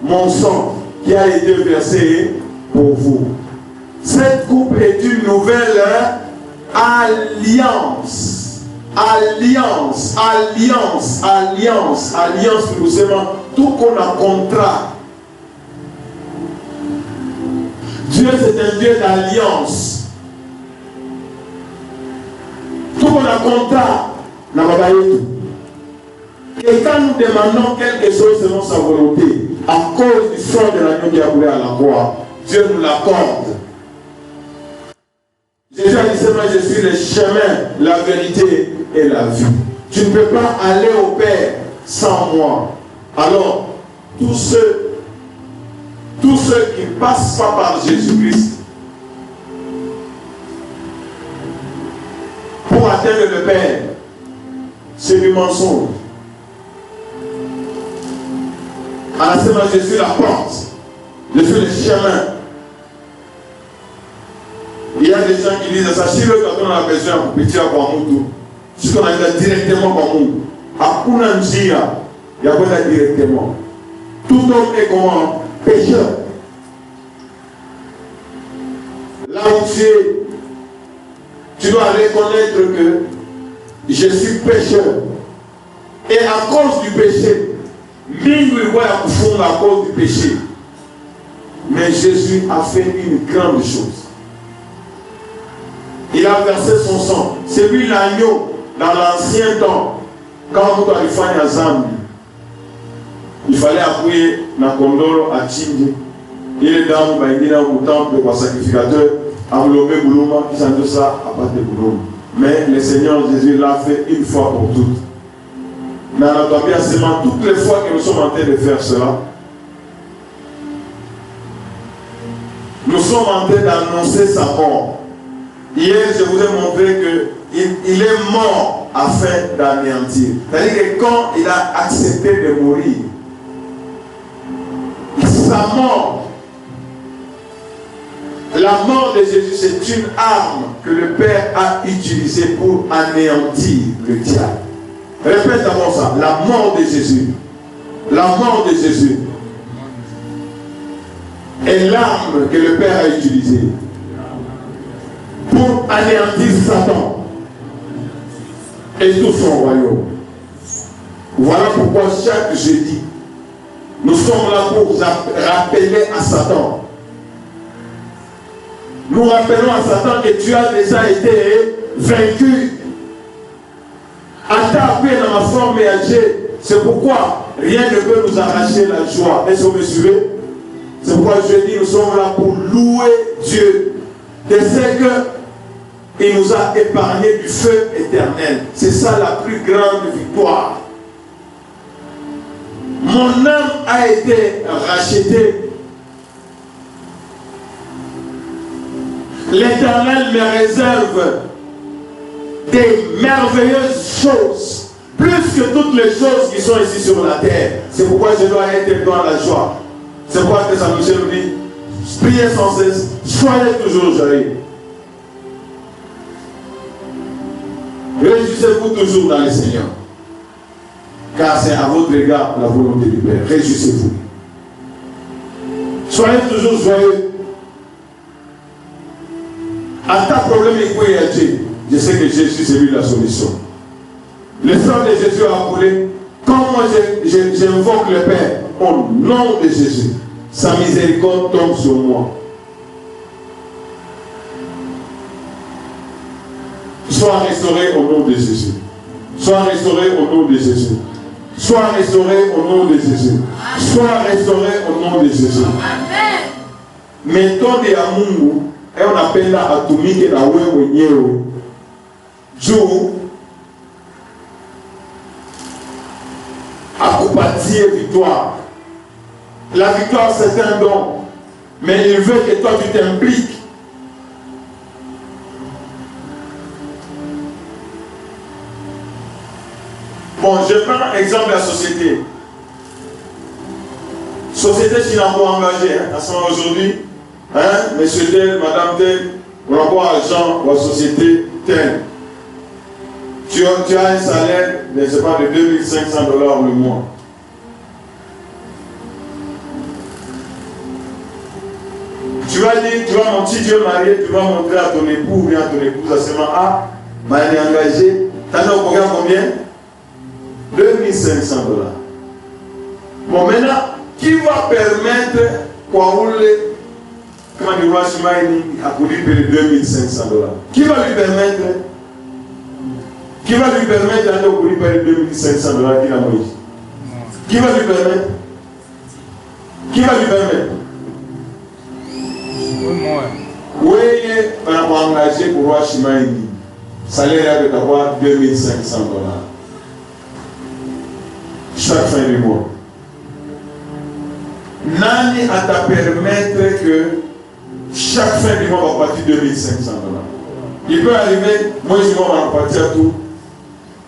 mon sang qui a été versé pour vous. Cette coupe est une nouvelle alliance. Alliance, alliance, alliance, alliance, nous savons tout qu'on a contrat. Dieu c'est un Dieu d'alliance. Tout qu'on a contrat, n'a pas tout. Et quand nous demandons quelque chose selon sa volonté, à cause du sang de l'agneau qui a coulé à la croix, Dieu nous l'accorde. Jésus a dit seulement je suis le chemin, la vérité et la vie. Tu ne peux pas aller au Père sans moi. Alors, tous ceux qui ne passent pas par Jésus-Christ pour atteindre le Père, c'est du mensonge. Alors seulement je suis la porte, je suis le chemin. Il y a des gens qui disent ça, si le patron a besoin pour petit à Kwamutu, si on a directement Kwamutu, à Kunanjia, il y a pas directement. Tout homme est comment? Pécheur. Là où tu dois reconnaître que je suis pécheur. Et à cause du péché, Mingu voit à cause du péché. Mais Jésus a fait une grande chose. Il a versé son sang. C'est lui l'agneau dans l'ancien temps. Quand vous allez faire un Zambi, il fallait appuyer dans le condor à Tchindi. Il est dans le temple pour sacrificateur. Enveloppé Boulouma, qui s'en dit ça à part de Boulouma. Mais le Seigneur Jésus l'a fait une fois pour toutes. Mais on a bien seulement toutes les fois que nous sommes en train de faire cela, nous sommes en train d'annoncer sa mort. Hier, je vous ai montré qu'il est mort afin d'anéantir. C'est-à-dire que quand il a accepté de mourir, sa mort, la mort de Jésus, c'est une arme que le Père a utilisée pour anéantir le diable. Répète d'abord ça, la mort de Jésus. La mort de Jésus est l'arme que le Père a utilisée pour anéantir Satan et tout son royaume. Voilà pourquoi chaque jeudi, nous sommes là pour rappeler à Satan. Nous rappelons à Satan que tu as déjà été vaincu. À taper dans ma forme et âgée. C'est pourquoi rien ne peut nous arracher la joie. Est-ce que vous me suivez? C'est pourquoi je dis nous sommes là pour louer Dieu. De ce que Il nous a épargné du feu éternel. C'est ça la plus grande victoire. Mon âme a été rachetée. L'Éternel me réserve des merveilleuses choses, plus que toutes les choses qui sont ici sur la terre. C'est pourquoi je dois être dans la joie. C'est pourquoi Saint-Michel nous dit, priez sans cesse, soyez toujours joyeux. Réjouissez-vous toujours dans le Seigneur. Car c'est à votre égard la volonté du Père. Réjouissez-vous. Soyez toujours joyeux. À ta problème, il faut y agir. Je sais que Jésus, c'est lui la solution. Le sang de Jésus a coulé. Quand moi j'invoque le Père au nom de Jésus, sa miséricorde tombe sur moi. Sois restauré au nom de Jésus. Sois restauré au nom de Jésus. Sois restauré au nom de Jésus. Sois restauré au nom de Jésus. Amen. Mettons des amours et on appelle la atomique et la wewe. Dieu a coupati victoire. La victoire c'est un don, mais il veut que toi tu t'impliques. Bon, je prends exemple de la société. Société qui n'a pas engagé, à ce moment aujourd'hui, monsieur tel, madame tel, on envoie argent ou à la société telle. Tu as un salaire, je ne sais pas, de 2500 $ le mois. Tu vas dire, tu vas mentir, tu es marié, tu vas montrer à ton époux ou bien à ton épouse à ce moment, ah, elle est engagée, tu as un programme combien? 2500 $. Bon, maintenant, qui va permettre Kwaoule, comment dire, à courir pour les 2500 $? Qui va lui permettre? Qui va lui permettre d'aller au courir pour les 2500 $ qu'il a Moïse? Qui va lui permettre? Qui va lui permettre? Oui, on a engagé pour voir Shimaïni. Salaire avec avoir 2500 $. Chaque fin du mois. Nani à te permettre que chaque fin du mois va partir 2500 $. Il peut arriver, moi je vais partir tout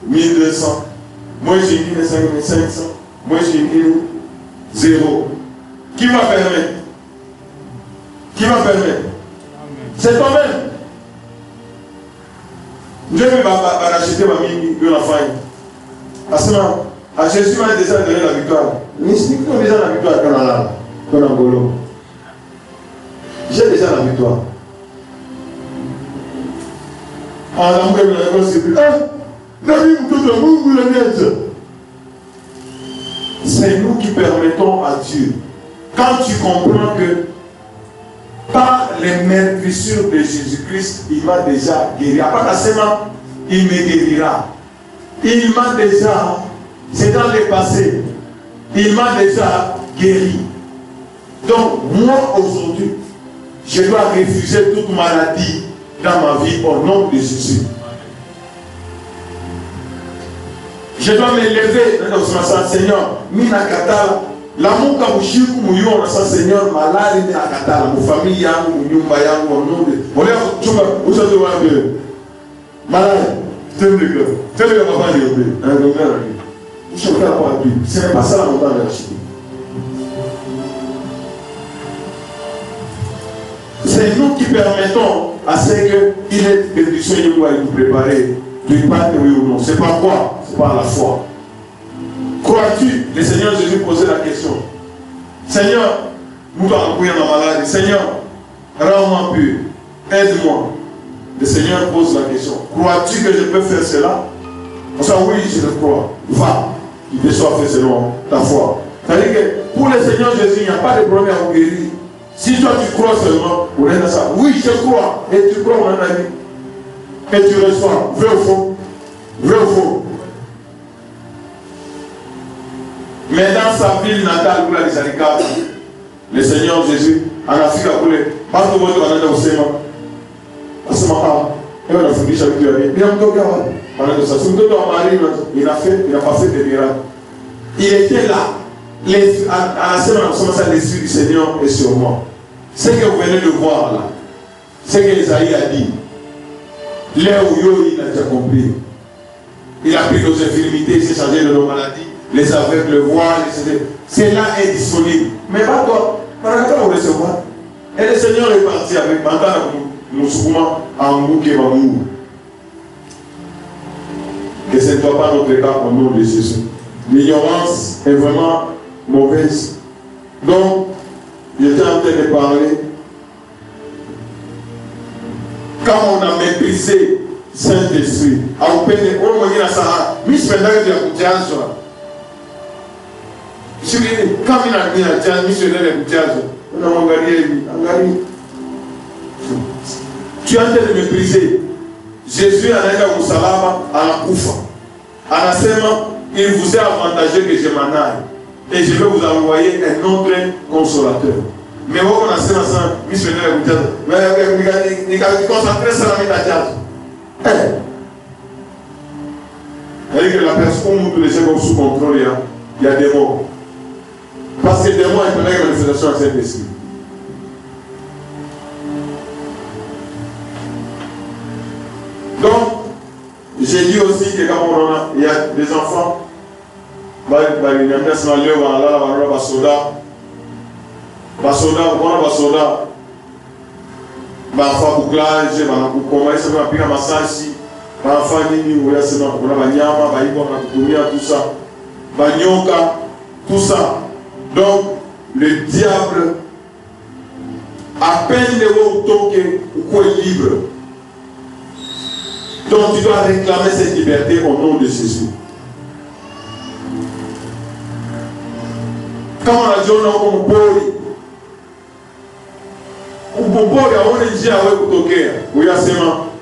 1200. Moi j'ai dit 5500. Moi j'ai dit 0. Qui va permettre? Qui va permettre? C'est toi-même. Je vais racheter ma mine de la faille. À ce moment, à Jésus m'a déjà donné la victoire. Nous avons déjà la victoire dans l'Angolo. J'ai déjà la victoire. En l'amour, c'est nous qui permettons à Dieu. Quand tu comprends que par les meurtrissures de Jésus-Christ, il m'a déjà guéri. À part la semaine, il me guérira. Il m'a déjà, c'est dans le passé, il m'a déjà guéri. Donc, moi aujourd'hui, je dois refuser toute maladie dans ma vie au nom de Jésus. Je dois me lever dans ce Seigneur, Minakata, l'amour Kabushiku Mouyon, Seigneur, malade, Minakata, ma famille, mon nyumba, mon nom de. On est à Tchumba, où ça doit être malade, tel le cœur, tel le papa de l'obé, un gars, je ne peux pas avoir plus. Ce n'est pas ça la montagne de la Chine. C'est nous qui permettons à ce qu'il ait bénédiction et nous allons nous préparer. Tu ne pas oui ou non. C'est pas quoi? C'est pas la foi. Crois-tu? Le Seigneur Jésus posait la question. Seigneur, nous allons courir dans la maladie. Seigneur, rends-moi pur. Aide-moi. Le Seigneur pose la question. Crois-tu que je peux faire cela? On dit oui, je le crois. Va. Il te soit fait selon ta foi. C'est-à-dire que pour le Seigneur Jésus, il n'y a pas de problème à vous guérir. Si toi tu crois seulement, on est dans ça. Oui, je crois. Et tu crois, mon ami. Et tu reçois. Vrai ou faux? Vrai ou faux? Mais dans sa ville natale, où la Lisarika, le Seigneur Jésus, en Afrique, à Koulé, partout où on est au Sénat, à ce moment-là, Et on a fondé avec lui. Il a pas fait de miracle. Il était là. À la semaine, l'Esprit du Seigneur est sur moi. Ce que vous venez de voir là, ce que Isaïe a dit, l'air où il a déjà compris. Il a pris nos infirmités, il s'est chargé de nos maladies, les aveugles voient, c'est là indisponible. Mais pas toi, par rapport au recevoir. Et le Seigneur est parti avec Moussouma en Mouké Mamou. Que ce ne soit pas notre cas au nom de Jésus. L'ignorance est vraiment mauvaise. Donc, j'étais en train de parler. Quand on a méprisé Saint-Esprit, à peine on m'a dit à Sarah, Miss Fenêtre de la Koutiazo. Je suis dit, quand il a dit à Tiaz, Miss Fenêtre de la Koutiazo, on a engagé. Tu es en train de mépriser. Jésus a dit à Moussalama, à la Koufa. À la Sema, il vous est avantageux que je m'en aille. Et je vais vous envoyer un autre consolateur. Mais vous, on a fait ça, Miss Fenêtre de la Koutiazo. Mais il a concentré sur la méthode. C'est-à-dire que la personne où tous les gens sous contrôle, il y a des mots. Parce que des mots, il y a une manifestation à cet esprit. Donc, j'ai dit aussi que quand il y a des enfants, tout ça. Donc, le diable, à peine de vous toquer, ou est libre. Donc, tu dois réclamer cette liberté au nom de Jésus. Quand on a dit on a comme poli,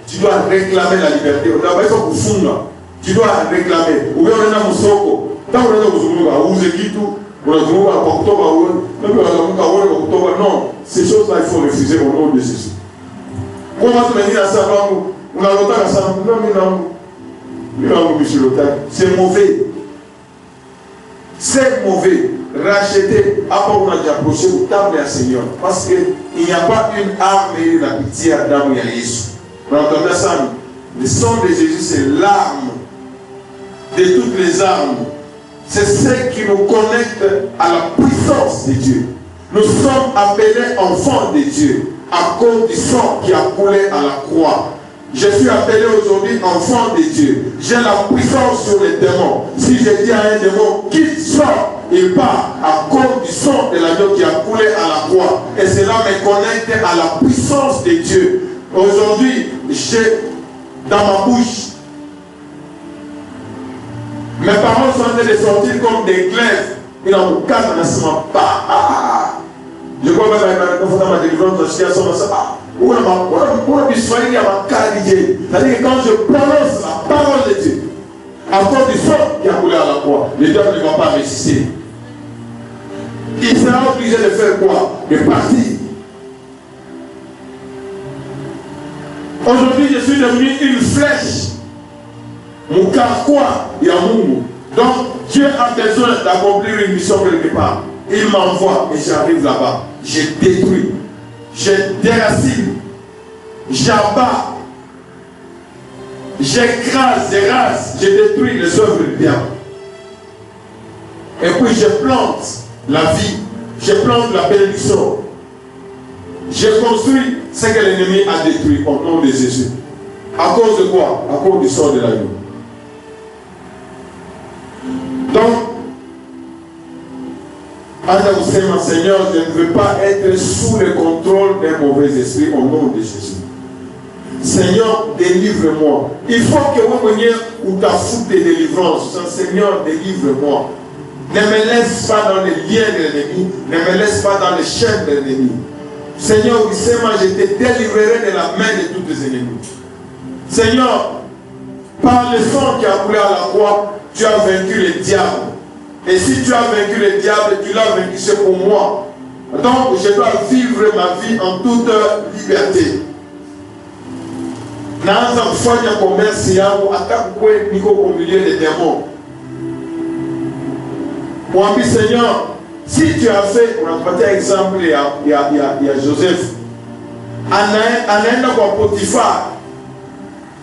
tu dois réclamer la liberté. Tu dois réclamer. Ou bien on a un soko. Tant qu'on a un soko, non, ces choses-là, il faut refuser au nom de Jésus. Comment tu me dis à ça, on a longtemps à ça, c'est mauvais. C'est mauvais. Racheter, après on a déjà approché au table du Seigneur. Parce qu'il n'y a pas une arme et la pitié à Adam et à Jésus. Vous entendez ça? Le sang de Jésus, c'est l'arme de toutes les armes. C'est ce qui nous connecte à la puissance de Dieu. Nous sommes appelés enfants de Dieu à cause du sang qui a coulé à la croix. Je suis appelé aujourd'hui enfant de Dieu. J'ai la puissance sur les démons. Si je dis à un démon, qu'il sort, il part à cause du sang de l'agneau qui a coulé à la croix. Et cela me connecte à la puissance de Dieu. Aujourd'hui, j'ai dans ma bouche, mes paroles sont en train de sortir comme des glaives. Il a un cadre dans ce moment. Je crois que dans ma délivrance, je suis à son c'est-à-dire que quand je prononce la parole de Dieu, à cause du sang qui a coulé à la croix, le diable ne va pas résister. Il sera obligé de faire quoi? De partir. Aujourd'hui, je suis devenu une flèche. Mon carquois, il y a mon. Donc, Dieu a besoin d'accomplir une mission quelque part. Il m'envoie et j'arrive là-bas. Je détruis. Je déracine. J'abats. J'écrase, je détruis les œuvres du diable. Et puis je plante la vie. Je plante la bénédiction. Je construis ce que l'ennemi a détruit au nom de Jésus. À cause de quoi? À cause du sang de l'agneau. Donc, Seigneur, je ne veux pas être sous le contrôle d'un mauvais esprit au nom de Jésus. Seigneur, délivre-moi. Il faut que vous veniez ou ta foute de délivrance. Seigneur, délivre-moi. Ne me laisse pas dans les liens de l'ennemi. Ne me laisse pas dans les chaînes de l'ennemi. Seigneur, je te délivrerai de la main de tous tes ennemis. Seigneur, par le sang qui a coulé à la croix, tu as vaincu le diable. Et si tu as vaincu le diable, tu l'as vaincu, c'est pour moi. Donc, je dois vivre ma vie en toute liberté. naanza kufanya commerce yangu hata kukwe niko au milieu des démons. Mwambi Seigneur, si tu as fait, on a pris exemple il y a Joseph, anaenda kwa Potiphar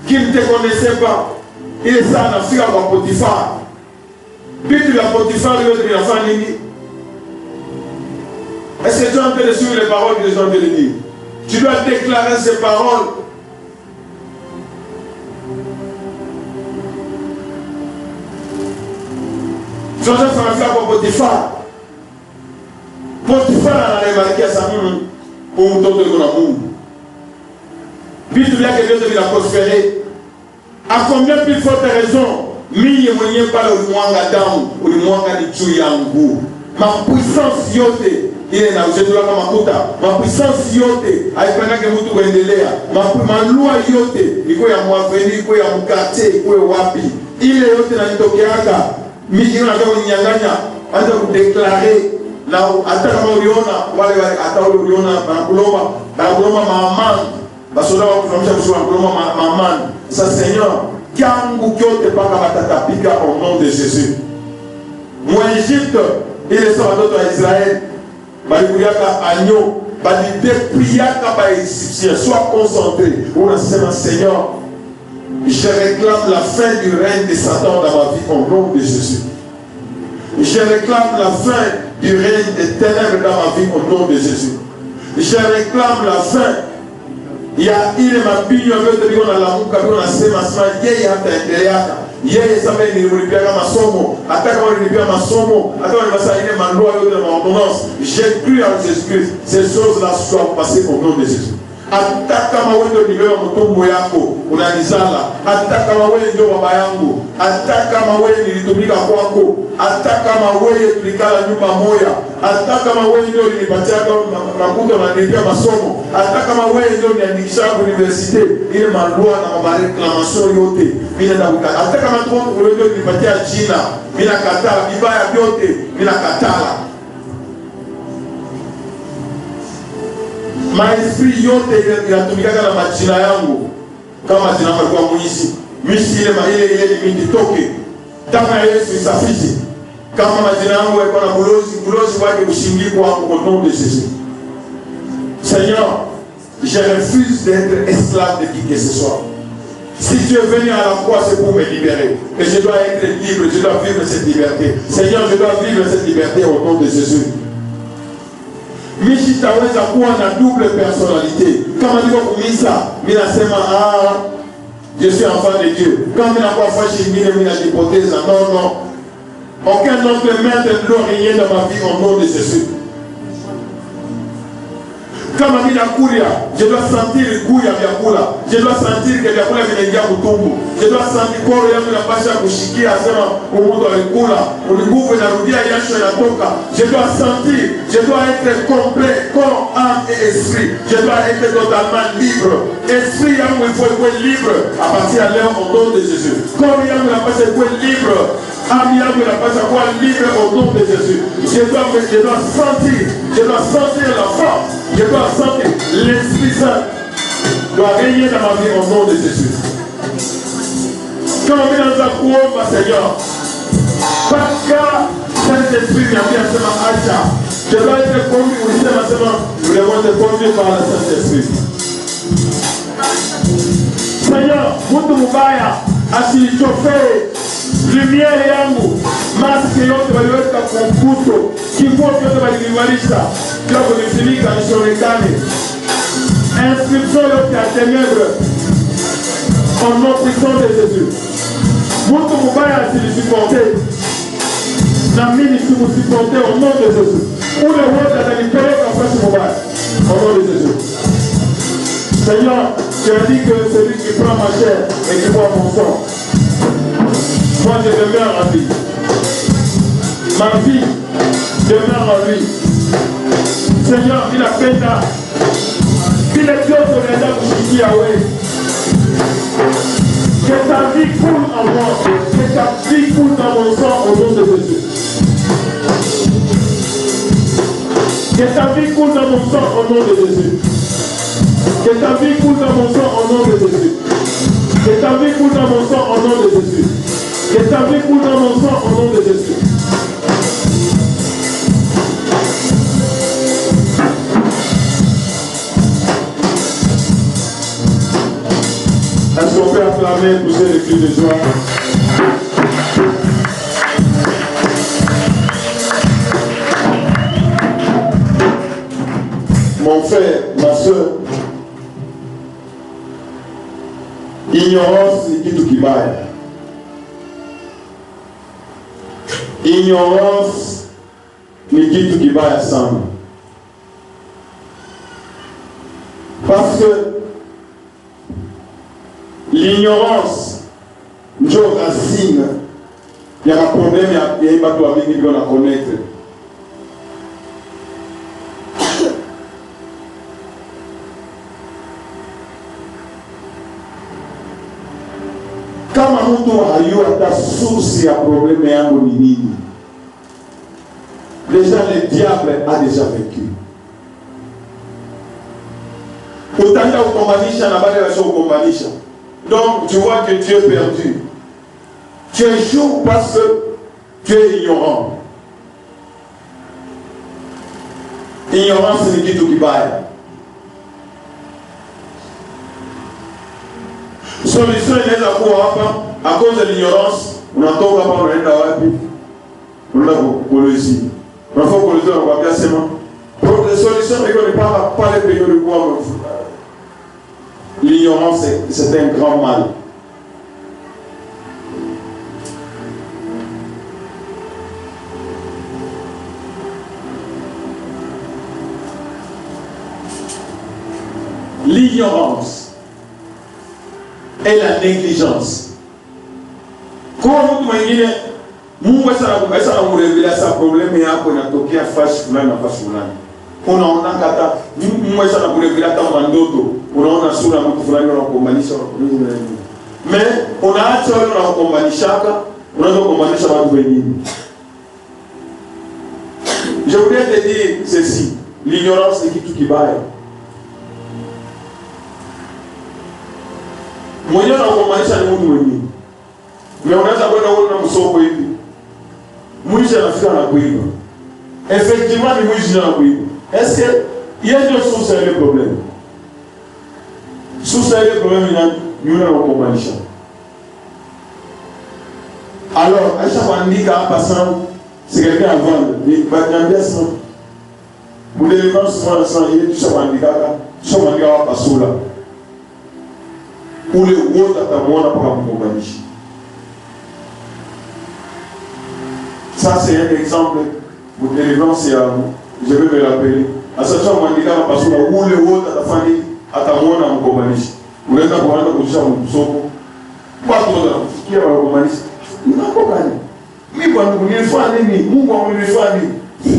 qui ne te connaissait pas. Il est ça en Afrique kwa Potiphar. Puis tu l'as Potiphar, lui il a fait nini. Est-ce que tu as entendu suivre les paroles que les gens te le disent? Tu dois déclarer ces paroles. Joseph a fait pour Potiphar. Potiphar a remarqué à sa main pour un tour de l'amour. Puis tu viens que Dieu te l'a prospéré. À combien plus forte raison, mi yemwenye pas le mwanga damu, ou le mwanga ni juu yangu. Ma puissance yote, ile na ujetu waka makuta. Ma puissance yote, haipenda ke mtu kuendelea. Ma lua yote, iko ya mwaveni, iko ya mkate, iko ya wapi. Ile yote na nitokeaka. Mimi nataka kunyang'anya, hata kudeklare na hata kama uliona wale hata uliona banakuloma maamani basoda wa kufahamisha kuhusu banakuloma maamani. Sa Seigneur, kiangu kyote paka batatapika au nom de Jésus. Moi Égypte, il est sur watoto wa Israël, balikuyaka agneau, balidepuyaka ba Égyptien, sois concentré. Unasema Seigneur, je réclame la fin du règne de Satan dans ma vie au nom de Jésus. Je réclame la fin du règne des ténèbres dans ma vie au nom de Jésus. Je réclame la fin. Il y a il m'a pignon de dire on a la muka on a sema sema yeye hata endelea yeye sasa ni ulipia masomo hata kama ulipia masomo hata kama sasa ile mandua yote na ordonnance j'ai cru en Jésus-Christ ces choses là soient passées au nom de Jésus. Hata kama wewe ndio nimewa mtumbo yako unanizala, hata kama wewe ndio baba yangu, hata kama wewe nilitumika kwako, hata kama wewe tulikala nyumba moja, hata kama wewe ndio ulinipatia makuta na nilipia masomo, hata kama wewe ndio niandikisha kwa university ile malua na mareclamation yote mimi na kukataa. Hata kama wewe ndio ulinipatia jina mimi nakataa, vibaya vyote mimi nakataa. Maesprit yote inatumikaka na majina yangu kama jina kwa mwizi misi ile mimi toke kama Yesu isafisi kama majina yangu yako na bulozi wake kushingikwa au nom de Jésus. Seigneur, je refuse d'être esclave de qui que ce soit. Si tu es venu à la croix, c'est pour me libérer. Et je dois être libre, je dois vivre cette liberté. Seigneur, je dois vivre cette liberté au nom de Jésus. Mishi taweza kuwa na double personnalité. Kama niko kumisa, mimi nasema je suis enfant de Dieu. Quand mimi nakuwa fashi mimi najipoteza. Non. Aucun autre maître ne doit régner dans ma vie au nom de Jésus. Kama mimi nakulia, je dois sentir goût ya vyakula. Je dois sentir que vyakula vinaingia kutumbu. Je dois sentir koro yangu inapasha kushikia asema umuntu alikula, uliguvu inarudia jasho inatoka. Je dois sentir, je dois être complet, corps, âme et esprit. Je dois être totalement libre. Esprit yangu il faut être libre à partir de là au nom de Jésus. Corps yangu inapasha être libre. Âme yangu inapasha kuwa libre au nom de Jésus. Je dois sentir la force. Je dois sentir l'Esprit Saint doit régner dans ma vie au nom de Jésus. Quand on vient dans un courant, Seigneur, parce que Saint-Esprit vient bien se m'acha. Je dois être conduit au lycée, nous devons être conduits par le Saint-Esprit. Seigneur, Moutou Moubaya, asilichauffé, lumière yangu, masque yote waliweka kumbuto, kifua yote waliwalisha, kwa kunifunika nisionekane. Inscription yote ya ténèbres, au nom puissant de Jésus. Moutou Moubaya asilisupporté, na mimi simusupporté au nom de Jésus. Ou le roi atanipeleka face Moubaya, au nom de Jésus. Seigneur, tu as dit que celui qui prend ma chair et qui boit mon sang, moi je demeure en vie. Ma vie demeure en lui. Seigneur, il a fait ça. Il est Dieu sur les âmes qui Yahweh. Que ta vie coule en moi. Que ta vie coule dans mon sang au nom de Jésus. Que ta vie coule dans mon sang au nom de Jésus. Que ta vie coule dans mon sang au nom de Jésus. Que ta vie coule dans mon sang au nom de Jésus. Que ta vie coule dans mon sang au nom de Jésus. Est-ce qu'on peut acclamer, pousser les cris de joie? Mon frère, ma soeur, ignorance ni kitu kibaya. Ignorance ni kitu kibaya sana. Parce que l'ignorance ndio racine ya problème ya watu wa mingi ndio na connaître. Kama mtu hayua hata source ya problème yangu ni nini, déjà le diable a déjà vécu. Utaenda ukombanisha na bale wasio ukombanisha. Donc tu vois que tu es perdu. Tu échoues parce que tu es ignorant. Ignorance ni kitu kibaya. Solution inaweza kuwa hapa à cause de l'ignorance. Unatoka hapa unaenda wapi? Unaenda kukolezi. Unafaa kukolezi na kuambia sema pour la solution hiyo ni pas les pays de quoi. L'ignorance c'est un grand mal. L'ignorance et la négligence. Kwa mtu mwingine Mungu asana kurejelea sa probleme yako inatokea fashi fulani na fashi fulani. Unaona hata Mungu asana kurejelea hata mandoto. Unaona sura mtu fulani unakombanisha na nini. Mais unaacha wewe unakombanishaka, unaanza kukombanisha watu wengine. Je voudrais te dire ceci, l'ignorance ni kitu kibaya. Mwenyewe unakombanisha ni mtu mwingine. Mais unaweza kwenda uone msoko hivi. Mwizi anafika na kuiba. Effectivement ni mwizi na kuiba. Est-ce que il y a une source à le problème? Source à le problème ni yule anakombanisha. Alors, acha kuandika hapa sana, c'est quelqu'un à vendre. Ni batambia sana. Mudelevan sana sana ile tushaandika hapa sura. Ule wote atamuona mpaka mkombanisha. Ça c'est un exemple de délivrance à vous. Je vais me rappeler. À ce moment où on parce que où le haut à la famille à ta mona en communisme. Vous êtes à voir la position de Soko. Pas tout là. Qui a la communisme? Il n'a pas gagné. Mais quand vous ne faites pas ni, vous quand vous ne faites pas ni.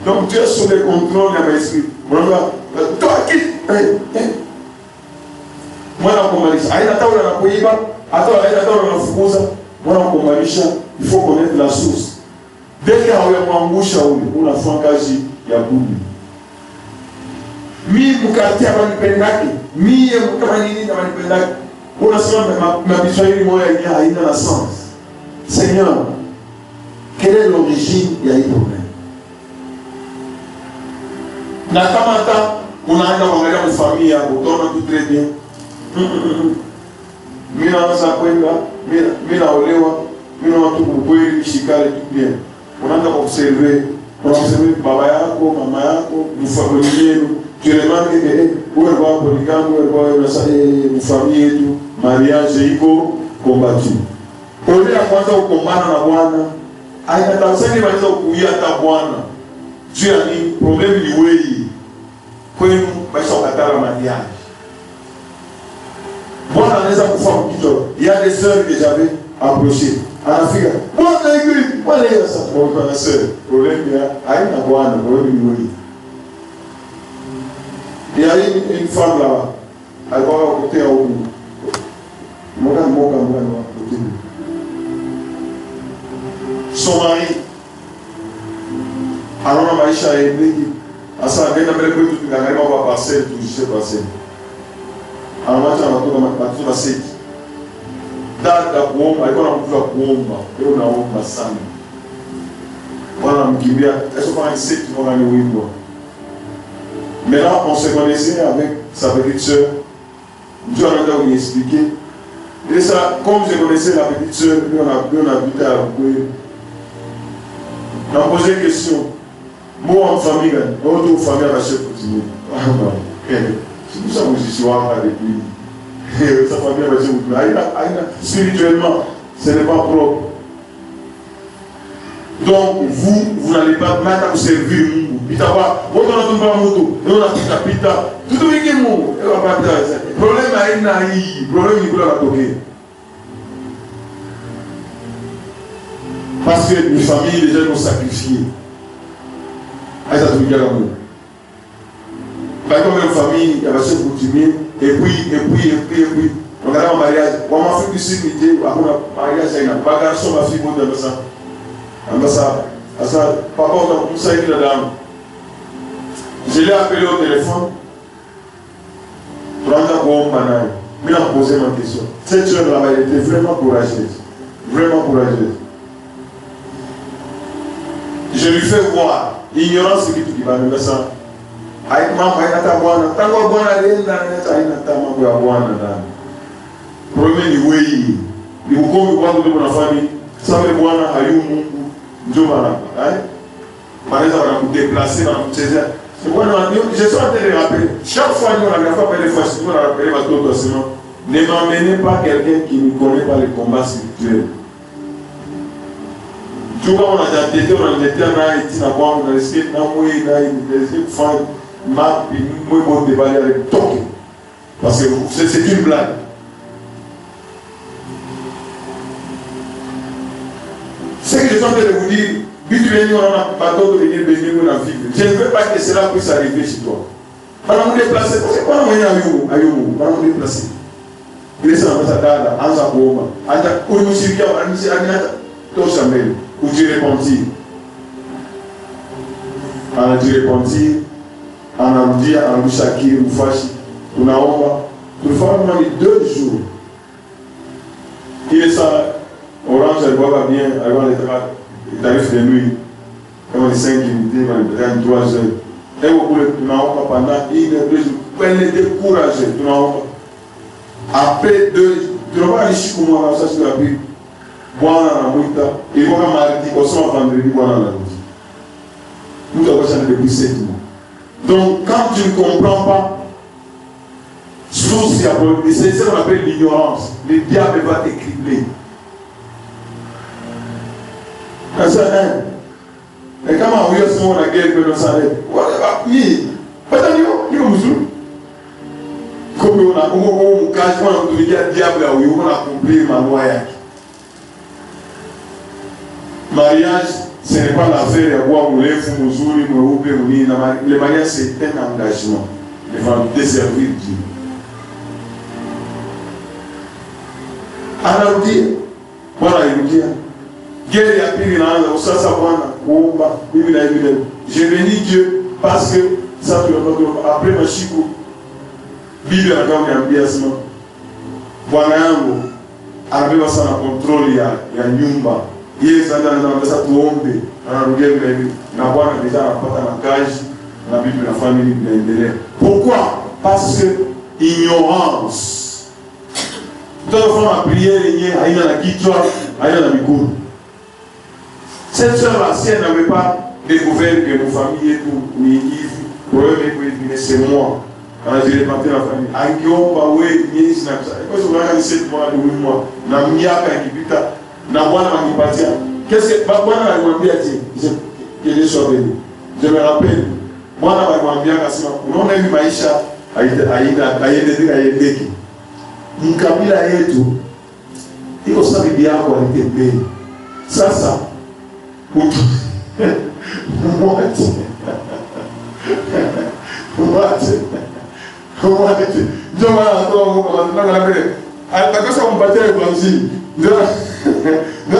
Donc tu es sous le contrôle de l'esprit. Toi qui, moi la communisme. Aïe la table la kuiba. Attends, aïe la table la fukuza. Moi la communisme. Il faut connaître la source. Dès qu'il y a un mouche à on a fait un cas, il y a beaucoup. Mi mukati amanipendaki, mi mukamanini amanipendaki. On a seulement ma bishayiri moya haina na sens. Seigneur, quelle est l'origine ya hii problème? Na kama hata unaenda kuangalia mfamilia yako, utaona tu très bien. Mimi naanza kwenda, mimi naolewa. Mimi na watu mkweli shikale tu bien. Unaanza kuobserver baba yako, mama yako, mfamilia yenu. Tu remarques que wewe kwa polygame, wewe kwa mfamilia yetu, mariage iko combattu. Ole ya kwanza ukombana na Bwana. Haitatamsani maliza kuia hata Bwana. Tu as ni problème ni wewe. Kwenu maisha ukatara mariage. Bwana anaweza kufa kitu. Il y a des sœurs que j'avais approchées. Anafika Bwana hivi wale sasa kwa na sasa problème ya haina Bwana problème ni wewe. Il y a une femme là alikuwa côté ya huko moka côté son mari anaona maisha ya mbele asa anaenda mbele kwetu tunaangalia kwa parcelle tu je sais passer anamwacha anatoka matatu na seti dada kuomba, alikuwa anamjua kuomba, leo naomba sana. Bwana mkimbia, est-ce qu'on va essayer de voir les wimbo. Maintenant, on se connaissait avec sa petite soeur. Dieu en a lui expliqué. Et ça, comme je connaissais la petite soeur, on a habité à Rokoué. On a posé une question. Moi en famille, on famille à la chef continuer. C'est pour ça que je suis avec lui. Sa famille à la chef continuer. Spirituellement, ce n'est pas propre. Donc, vous n'allez pas maintenant vous servir. Pita va, vous n'avez pas moto, vous n'avez pas pita. Tout le monde est mort. Le problème est naïf. Le problème est la toquer. Parce que les familles, les gens ont sacrifié. Ça tout bien l'amour. Par exemple, une famille, il y a la chef coutumier, et puis. On a un mariage. On m'a fait du sécurité, on a un mariage, il y a un garçon, ma fille, on a ça. Ça, par contre, on s'est dit la dame. Je l'ai appelé au téléphone. Il m'a posé ma question. Cette jeune là-bas, elle était vraiment courageuse. Vraiment courageuse. Je lui fais voir. Ignorance qui tout va me ça. Avec maman, il y a ta bonne. Tango bonne à l'aide, il y a ta bonne. Premier niveau, il faut qu'on voit de mon famille. Ça veut dire que Ayou Djomara. Par exemple, on a déplacé dans le César. Je suis en train de le rappeler. Chaque fois que nous avons fait des fois, nous avons rappelé votre dossier. Ne m'emmenez pas quelqu'un qui ne connaît pas les combats spirituels. Tout comme on a déjà été, on a été en Haïti, on a resté dans le monde, on a resté faire map, puis nous avons débattu avec Tokyo. Parce que c'est une blague. Ce que je suis en train de vous dire, on a pas d'autre de venir bénir la vie. Je ne veux pas que cela puisse arriver chez toi. Pendant nous déplacer, parce que pendant nous déplacer, il est sans ça là, en sa bombe, où nous sommes bien, où tu repentis. On a dû repentir, on a dit, on a dit Shakir, ou Fachi, on a fait 2 jours. Il est ça, Orange, elle voit bien, elle va les tarifs de nuit. Comme les 5 unités, 3 heures. Et vous pouvez pendant 1 heure, 2 jours. Elle est découragée. Après 2, tu ne vas pas aller chez moi, ça sur la Bible. Boire dans la mouita. Et vous avez mardi, on se vendredi, boire dans la mouita. Nous avons changé depuis 7 mois. Donc, quand tu ne comprends pas, source, c'est ce qu'on appelle l'ignorance. Le diable va t'écribler. Et quand on a eu la guerre, on s'arrête. Comme on a quasiment dit diable, on a compris ma loi. Mariage, ce n'est pas l'affaire de voir où les fous, le mariage, c'est un engagement devant desservir Dieu. Alors, voilà, il nous dit. Guerre ya pili naanza usasa Bwana kuomba mimi na hivi. Je bénis Dieu parce que ça après mashiko Biblia ananiambia sema Bwana yangu anabeba sana control ya nyumba. Yeye sasa anataka tuombe, anarudia vile hivi na Bwana ndiye anapata makazi na Biblia na family inaendelea. Pourquoi? Parce que ignorance. Tunafanya prière yenyewe haina na kichwa, haina na miguu. Cette soeur-là, si elle n'avait pas découvert que nos familles et tout, ni Yves, c'est moi. Quand j'ai réparti la famille, Angiomba, oui, ni si n'a pas ça. Et quand je regarde 7 mois, 8 mois, na miaka kipita, na bwana manipatia. Qu'est-ce que bwana alimwambia ati? Je suis venu. Je me rappelle, bwana alimwambia akasema, unaona hivi maisha haideki. Mkabila yetu iko sawa, bibi yako alitembea. Sasa What? Ndio maana atoa atakaza kumpatia evangelie. Ndio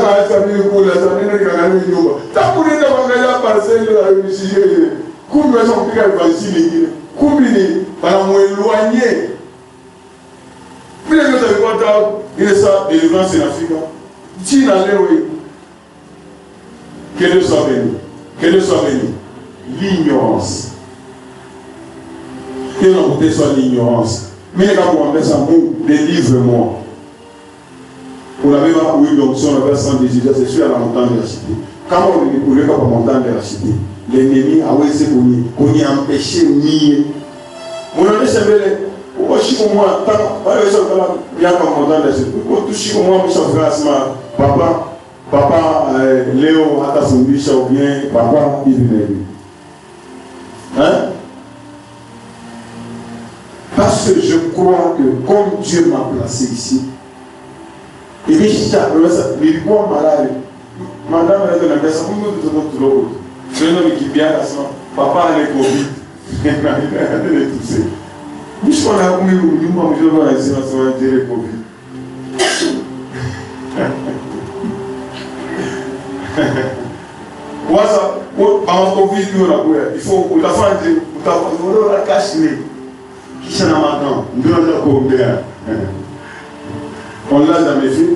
anaweza mimi kula sana nini kangali nyumba. Tabu nenda kuangalia parcelle ya mishie. Kumbe waweza kupiga evangelie nyingine. Kumbe ni bana mueloigner. Vile ndio tulipata Il est ça, délivrance en Afrique. Dis n'allez oui. Que Dieu soit béni. Que Dieu soit béni. L'ignorance. Que l'on peut soit l'ignorance. Mais les gars, pour en mettre ça, délivre-moi. Vous n'avez pas oui, donc si on avait 100 désirs, c'est sûr à la montagne de la cité. Quand on ne pouvait pas la montagne de la cité, l'ennemi a essayé qu'on y empêché nier. Mon ami s'appelle, pourquoi je suis comme moi, il y a comme montagne de la cité. Pourquoi tu suis comme moi, papa, Léo, Atafundisha ou bien papa, Ibn. Hein? Parce que je crois que comme Dieu m'a placé ici, et puis je suis malade. Madame, elle est dans la maison, je ne qui bien à ça. Papa, elle est Covid. Elle est toussée. Je suis là, je vais essayer de dire Covid. Quoi ça? Par Covid, il faut que la femme dise, la cache. Qui s'en a maintenant? On l'a jamais fait.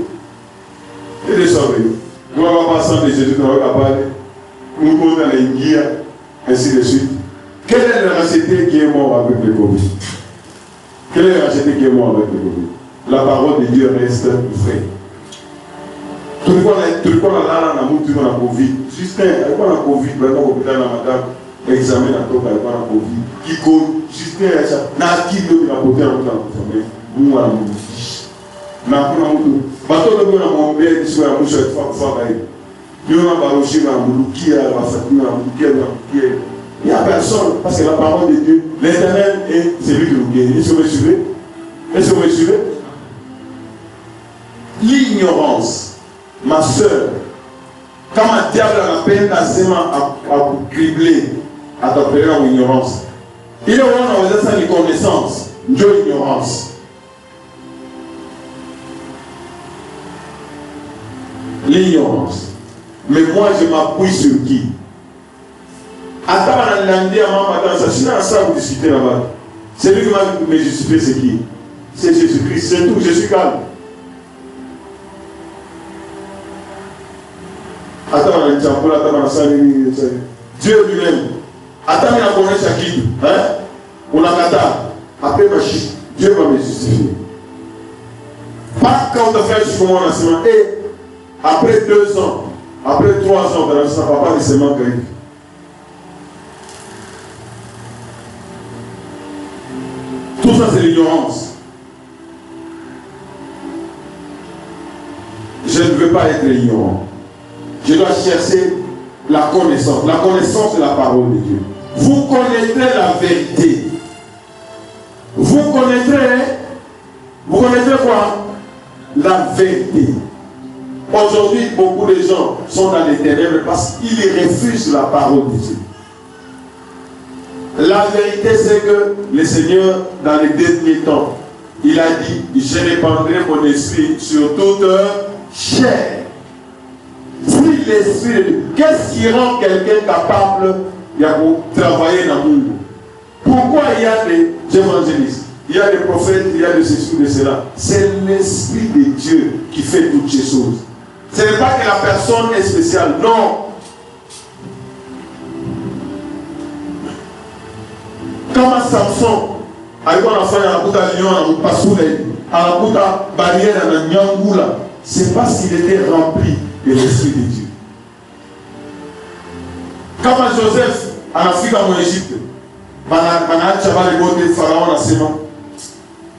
Et les sauver. Nous allons passer de Jésus dans le parler. Nous allons dans les guias, ainsi de suite. Quelle est la racheté qui est mort avec le Covid? Quelle est la racheté qui est mort avec le Covid? La parole de Dieu reste vraie. Tout le monde a là, on a Covid. Juste un Covid, maintenant, au hôpital, madame, examen à toi, il y a Covid. Qui cause, juste un, n'a qui veut la côté, nous allons na kuna mtu bato ndio na muombea Yesu ya mwisho atafaka hivi ndio na baroshi na mulukia la fatima na mulukia il y a personne parce que la parole de Dieu l'Éternel est celui qui nous guérit. Est-ce que vous suivez? Est-ce que vous suivez? L'ignorance, ma soeur, quand un diable a peine à vous cribler, à t'appeler en ignorance, il est vraiment dans les sans connaissance, Dieu ignorance. L'ignorance. Mais moi, je m'appuie sur qui? Attends, on a dit à maman, ça, sinon, ça, vous discutez là-bas. Celui qui m'a me justifié, c'est qui? C'est Jésus-Christ, c'est tout, je suis calme. Attends, on a dit, Dieu lui-même. Attends, il a connu Chakidou. Hein? On a kata. Après, Dieu va me justifier. Pas quand on fait jusqu'au moment naissant. Et après 2 ans, après 3 ans, ça ne va pas nécessairement guérir. Tout ça, c'est l'ignorance. Je ne veux pas être ignorant. Je dois chercher la connaissance. La connaissance, c'est la parole de Dieu. Vous connaîtrez la vérité. Vous connaîtrez quoi? La vérité. Aujourd'hui, beaucoup de gens sont dans les ténèbres parce qu'ils refusent la parole de Dieu. La vérité, c'est que le Seigneur, dans les derniers temps, il a dit, je répandrai mon esprit sur toute chair. Si l'esprit de Dieu, qu'est-ce qui rend quelqu'un capable de travailler dans le monde? Pourquoi il y a des évangélistes, il y a des prophètes, il y a de ceci ou de cela? C'est l'esprit de Dieu qui fait toutes ces choses. Ce n'est pas que la personne est spéciale, non. Comme à Samson, c'est parce qu'il était rempli de l'esprit de Dieu. Comme à Joseph, en Afrique, en Égypte,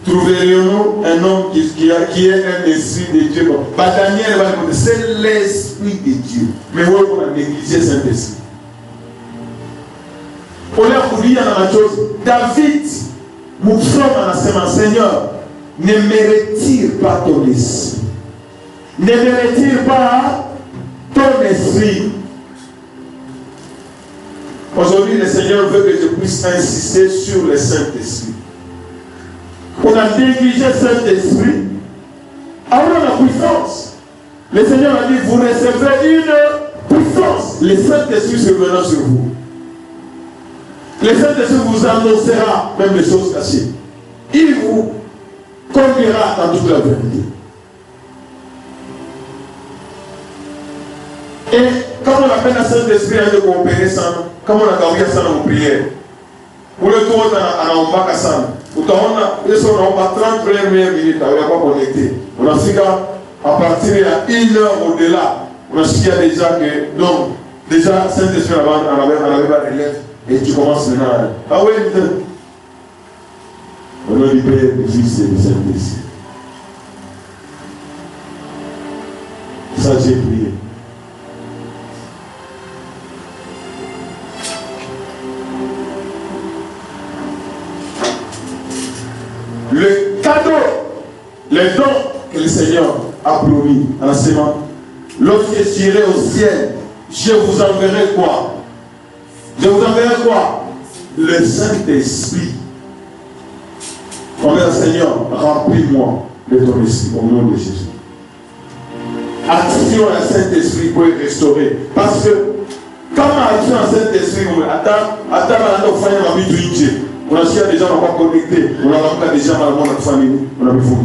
trouverions-nous un homme qui est un esprit de Dieu? Daniel, c'est l'esprit de Dieu. Mais où on a négligé cet esprit? On a dit dans la chose, David, nous sommes en la Seigneur, ne me retire pas ton esprit. Ne me retire pas ton esprit. Aujourd'hui, le Seigneur veut que je puisse insister sur le Saint-Esprit. On a négligé Saint-Esprit. Alors la puissance. Le Seigneur a dit, vous recevrez une puissance. Le Saint-Esprit se venant sur vous. Le Saint-Esprit vous annoncera même les choses cachées. Il vous conduira dans toute la vérité. Et quand on appelle le Saint-Esprit à coopérer ça, comme on a gagné ça dans nos prières, pour le tour, on a un bac à ça. On a 30 premières minutes, on n'a pas connecté. On a fait à partir de 1 heure au-delà, on a su qu'il y a déjà que, donc, déjà, Saint-Esprit, on avait pas de lèvres, et tu commences maintenant. Ah oui, au nom du Père, du Fils et du Saint-Esprit. Ça, j'ai prié. Le cadeau, les dons que le Seigneur a promis à la semaine, lorsque je serai au ciel, je vous enverrai quoi? Je vous enverrai quoi? Le Saint-Esprit. Combien, Seigneur, remplis-moi de ton esprit au nom de Jésus. Action à Saint-Esprit pour restaurer. Parce que, quand on a action à Saint-Esprit, on a déjà pas connecté, on a déjà dans la famille, on a mis fou.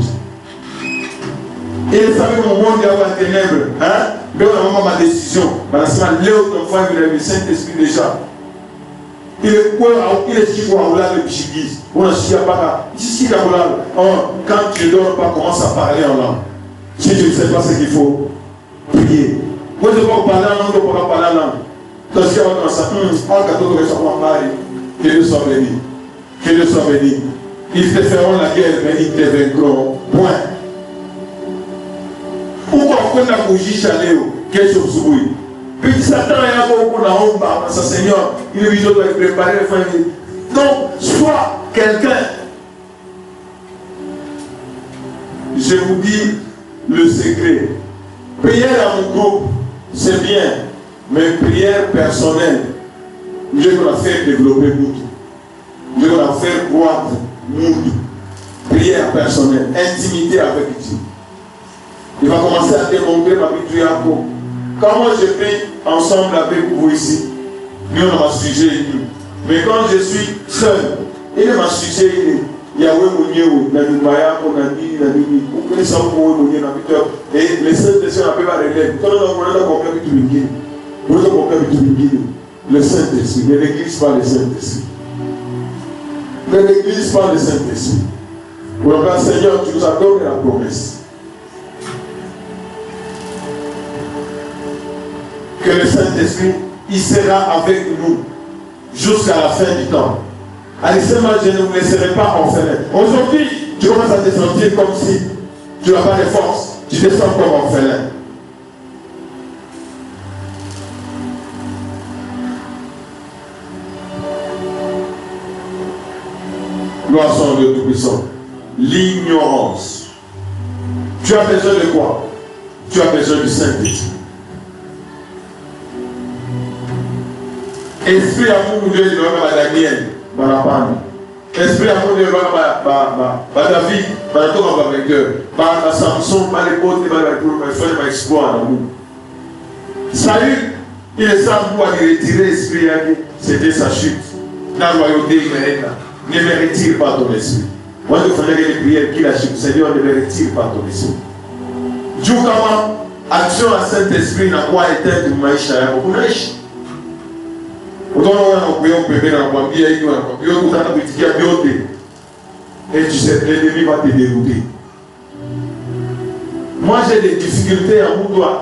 Et vous savez que mon monde est à la ténèbres, hein? Mais on a ma décision. La semaine, l'autre fois, il a mis le Saint-Esprit déjà. Il est quoi? Il est qui pour avoir le bichigis? On a chié à pas. Ici, quand tu ne dors pas, commence à parler en langue. Si tu ne sais pas ce qu'il faut, prier. Moi, je ne peux pas parler en langue, je ne peux pas parler en langue. Donc, si on a ça, que Dieu soit béni. Que Dieu soit béni. Ils te feront la guerre, mais ils te vaincront. Point. Pourquoi on a bougie chaléo? Quelque chose oui. Puis Satan est beaucoup dans le bas. Ça, Seigneur, il est obligé de préparer les familles. Donc, sois quelqu'un. Je vous dis le secret. Prière à mon groupe, c'est bien. Mais prière personnelle, je vais la faire développer beaucoup. Je vais la faire croître beaucoup. Prière personnelle, intimité avec Dieu. Il va commencer à démontrer ma vie à quoi. Quand moi je prie ensemble avec vous ici, nous on a un sujet. Mais quand je suis seul, il est ma sujet. Yahweh Mouniou, Nanimaya, Konani, Nanimi, vous connaissez un peu Mouniou, Nabiteur, et les Saint-Esprit n'ont pas relève. Quand on a compris tout le monde, on a compris tout le monde, le Saint-Esprit, mais l'Église pas le Saint-Esprit. Mais l'Église pas le Saint-Esprit. Pour le Seigneur, tu nous as donné la promesse. Que le Saint-Esprit, il sera avec nous jusqu'à la fin du temps. Allez, seulement, je ne vous laisserai pas orphelin. Aujourd'hui, tu commences à te sentir comme si tu n'as pas de force. Tu te sens comme orphelin. Gloire soit Dieu Tout-Puissant. L'ignorance. Tu as besoin de quoi? Tu as besoin du Saint-Esprit. Esprit amour de Dieu, il doit avoir Daniel. Esprit amour de David, par Samson, par les côtés, par l'exploit d'amour. Saül, il est sans pouvoir retirer l'esprit, c'était sa chute. La royauté, il ne me retire pas ton esprit. Moi, je faisais des prières qui la chute. Seigneur, ne me retire pas ton esprit. Dieu, comment action à Saint-Esprit n'a pas été de maïcha, beaucoup de riches. Et tu sais, l'ennemi va te dérouter. Moi j'ai des difficultés à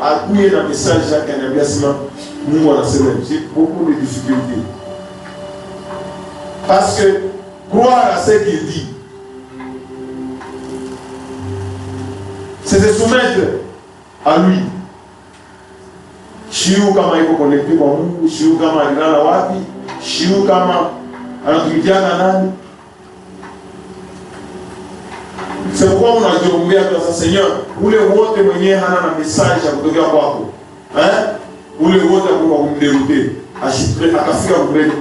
appuyer dans le message Jacques Anabiasima. J'ai beaucoup de difficultés. Parce que croire à ce qu'il dit, c'est se soumettre à lui. Shiu kama iko connecté kwa Mungu, shiu kama alilala wapi, shiu kama anatumikiana nani. C'est pourquoi on a jiombea kwa Seigneur, ule wote mwenye hana na message ya kutokea kwako. Ule wote kwa kumderouter, akafika mbele.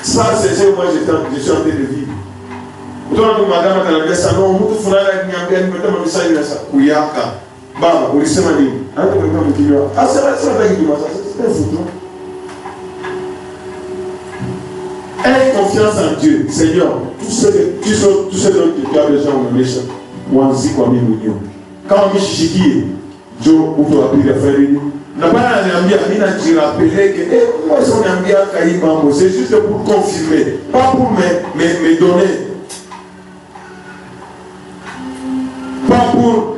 Ça c'est ce que moi je suis en train de vivre. Utoa madame akanambia sana, mtu fulani akiniambia nimetuma message na kuyaka. Baba, ulisema nini? Hata kama mkiwa. Asema taki du massage, c'est un foutu. Aie confiance en Dieu, Seigneur. Tout ce dont tu as besoin au méchant, moi aussi comme nous. Quand on me chichikie, Dieu ou toi appris à faire une, C'est juste pour confirmer, pas pour me donner. Pas pour.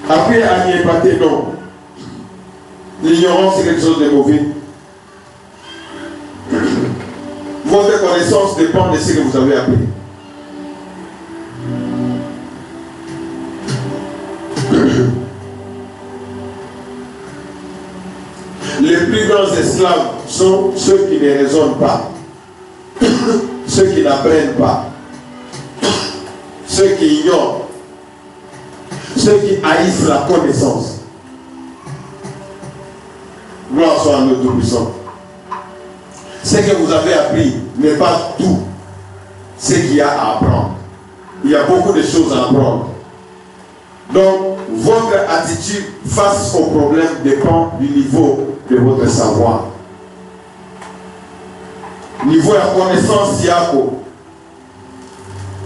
Après, à n'y épater, non. L'ignorance, c'est quelque chose de mauvais. Votre connaissance dépend de ce que vous avez appris. Les plus grands esclaves sont ceux qui ne raisonnent pas, ceux qui n'apprennent pas, ceux qui ignorent, ceux qui haïssent la connaissance. Gloire soit à notre Tout-Puissant. Ce que vous avez appris n'est pas tout ce qu'il y a à apprendre. Il y a beaucoup de choses à apprendre. Donc, votre attitude face au problème dépend du niveau de votre savoir. Niveau de connaissance, il y a quoi?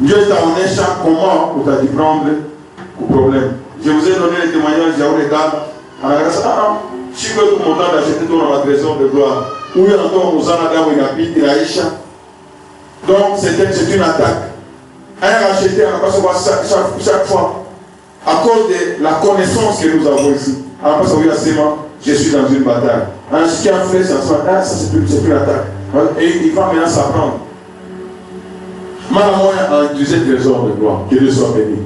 Dieu t'a comment vous avez dû prendre le problème. Je vous ai donné les témoignages, il y a des gars, je suis tout content d'acheter dans la trésor de gloire. Où il y a encore nous en avons une habite, il a écha. Donc, c'est une attaque. Un acheté, on va pas se chaque fois. À cause de la connaissance que nous avons ici. On va pas se voir seulement, je suis dans une bataille. Ce qui a fait, ça c'est plus l'attaque. Et il va maintenant s'apprendre. Malamoya a utilisé le trésor de gloire. Que Dieu soit béni.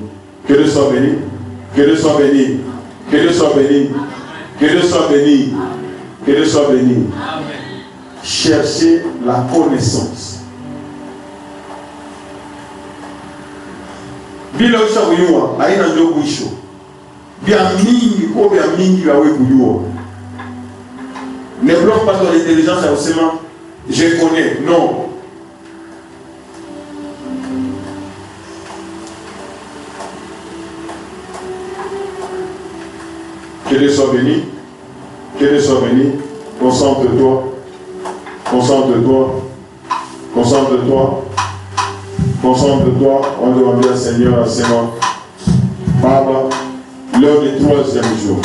Que Dieu soit béni. Que Dieu soit béni. Que Dieu soit béni. Que Dieu soit béni. Que Dieu soit béni. Cherchez la connaissance. Bila usha kuyua, haina ndio mwisho. Bia mingi kwa bia mingi yawe kuyua. Ne bloque pas ton intelligence à Osema. Je connais. Non. Que Dieu soit béni. Que Dieu soit béni. Concentre-toi. Concentre-toi. Concentre-toi. Concentre-toi. On demande bien Seigneur à Seigneur. Papa, l'heure du 3e jour.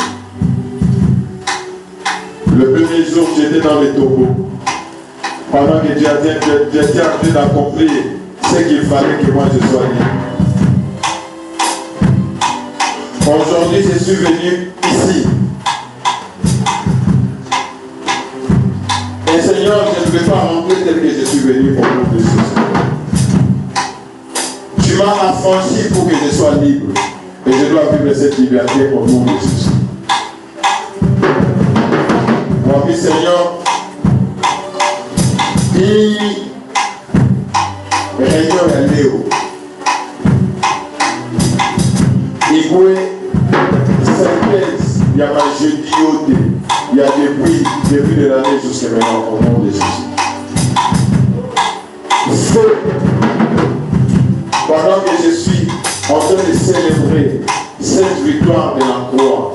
Le premier jour, j'étais dans les taureaux. Pendant que j'étais en train d'accomplir ce qu'il fallait que moi je sois libre. Aujourd'hui, je suis venu ici. Et Seigneur, je ne vais pas rentrer tel que je suis venu au nom de Jésus. Tu m'as affranchi pour que je sois libre. Et je dois vivre cette liberté au nom de Jésus. Mon fils Seigneur, Réunion est Léo. Igwe, synthèse, il y a ma jeudi ôté. Il y a depuis de l'année jusqu'à maintenant au nom de Jésus. Feu. Pendant que je suis en train de célébrer cette victoire de la croix,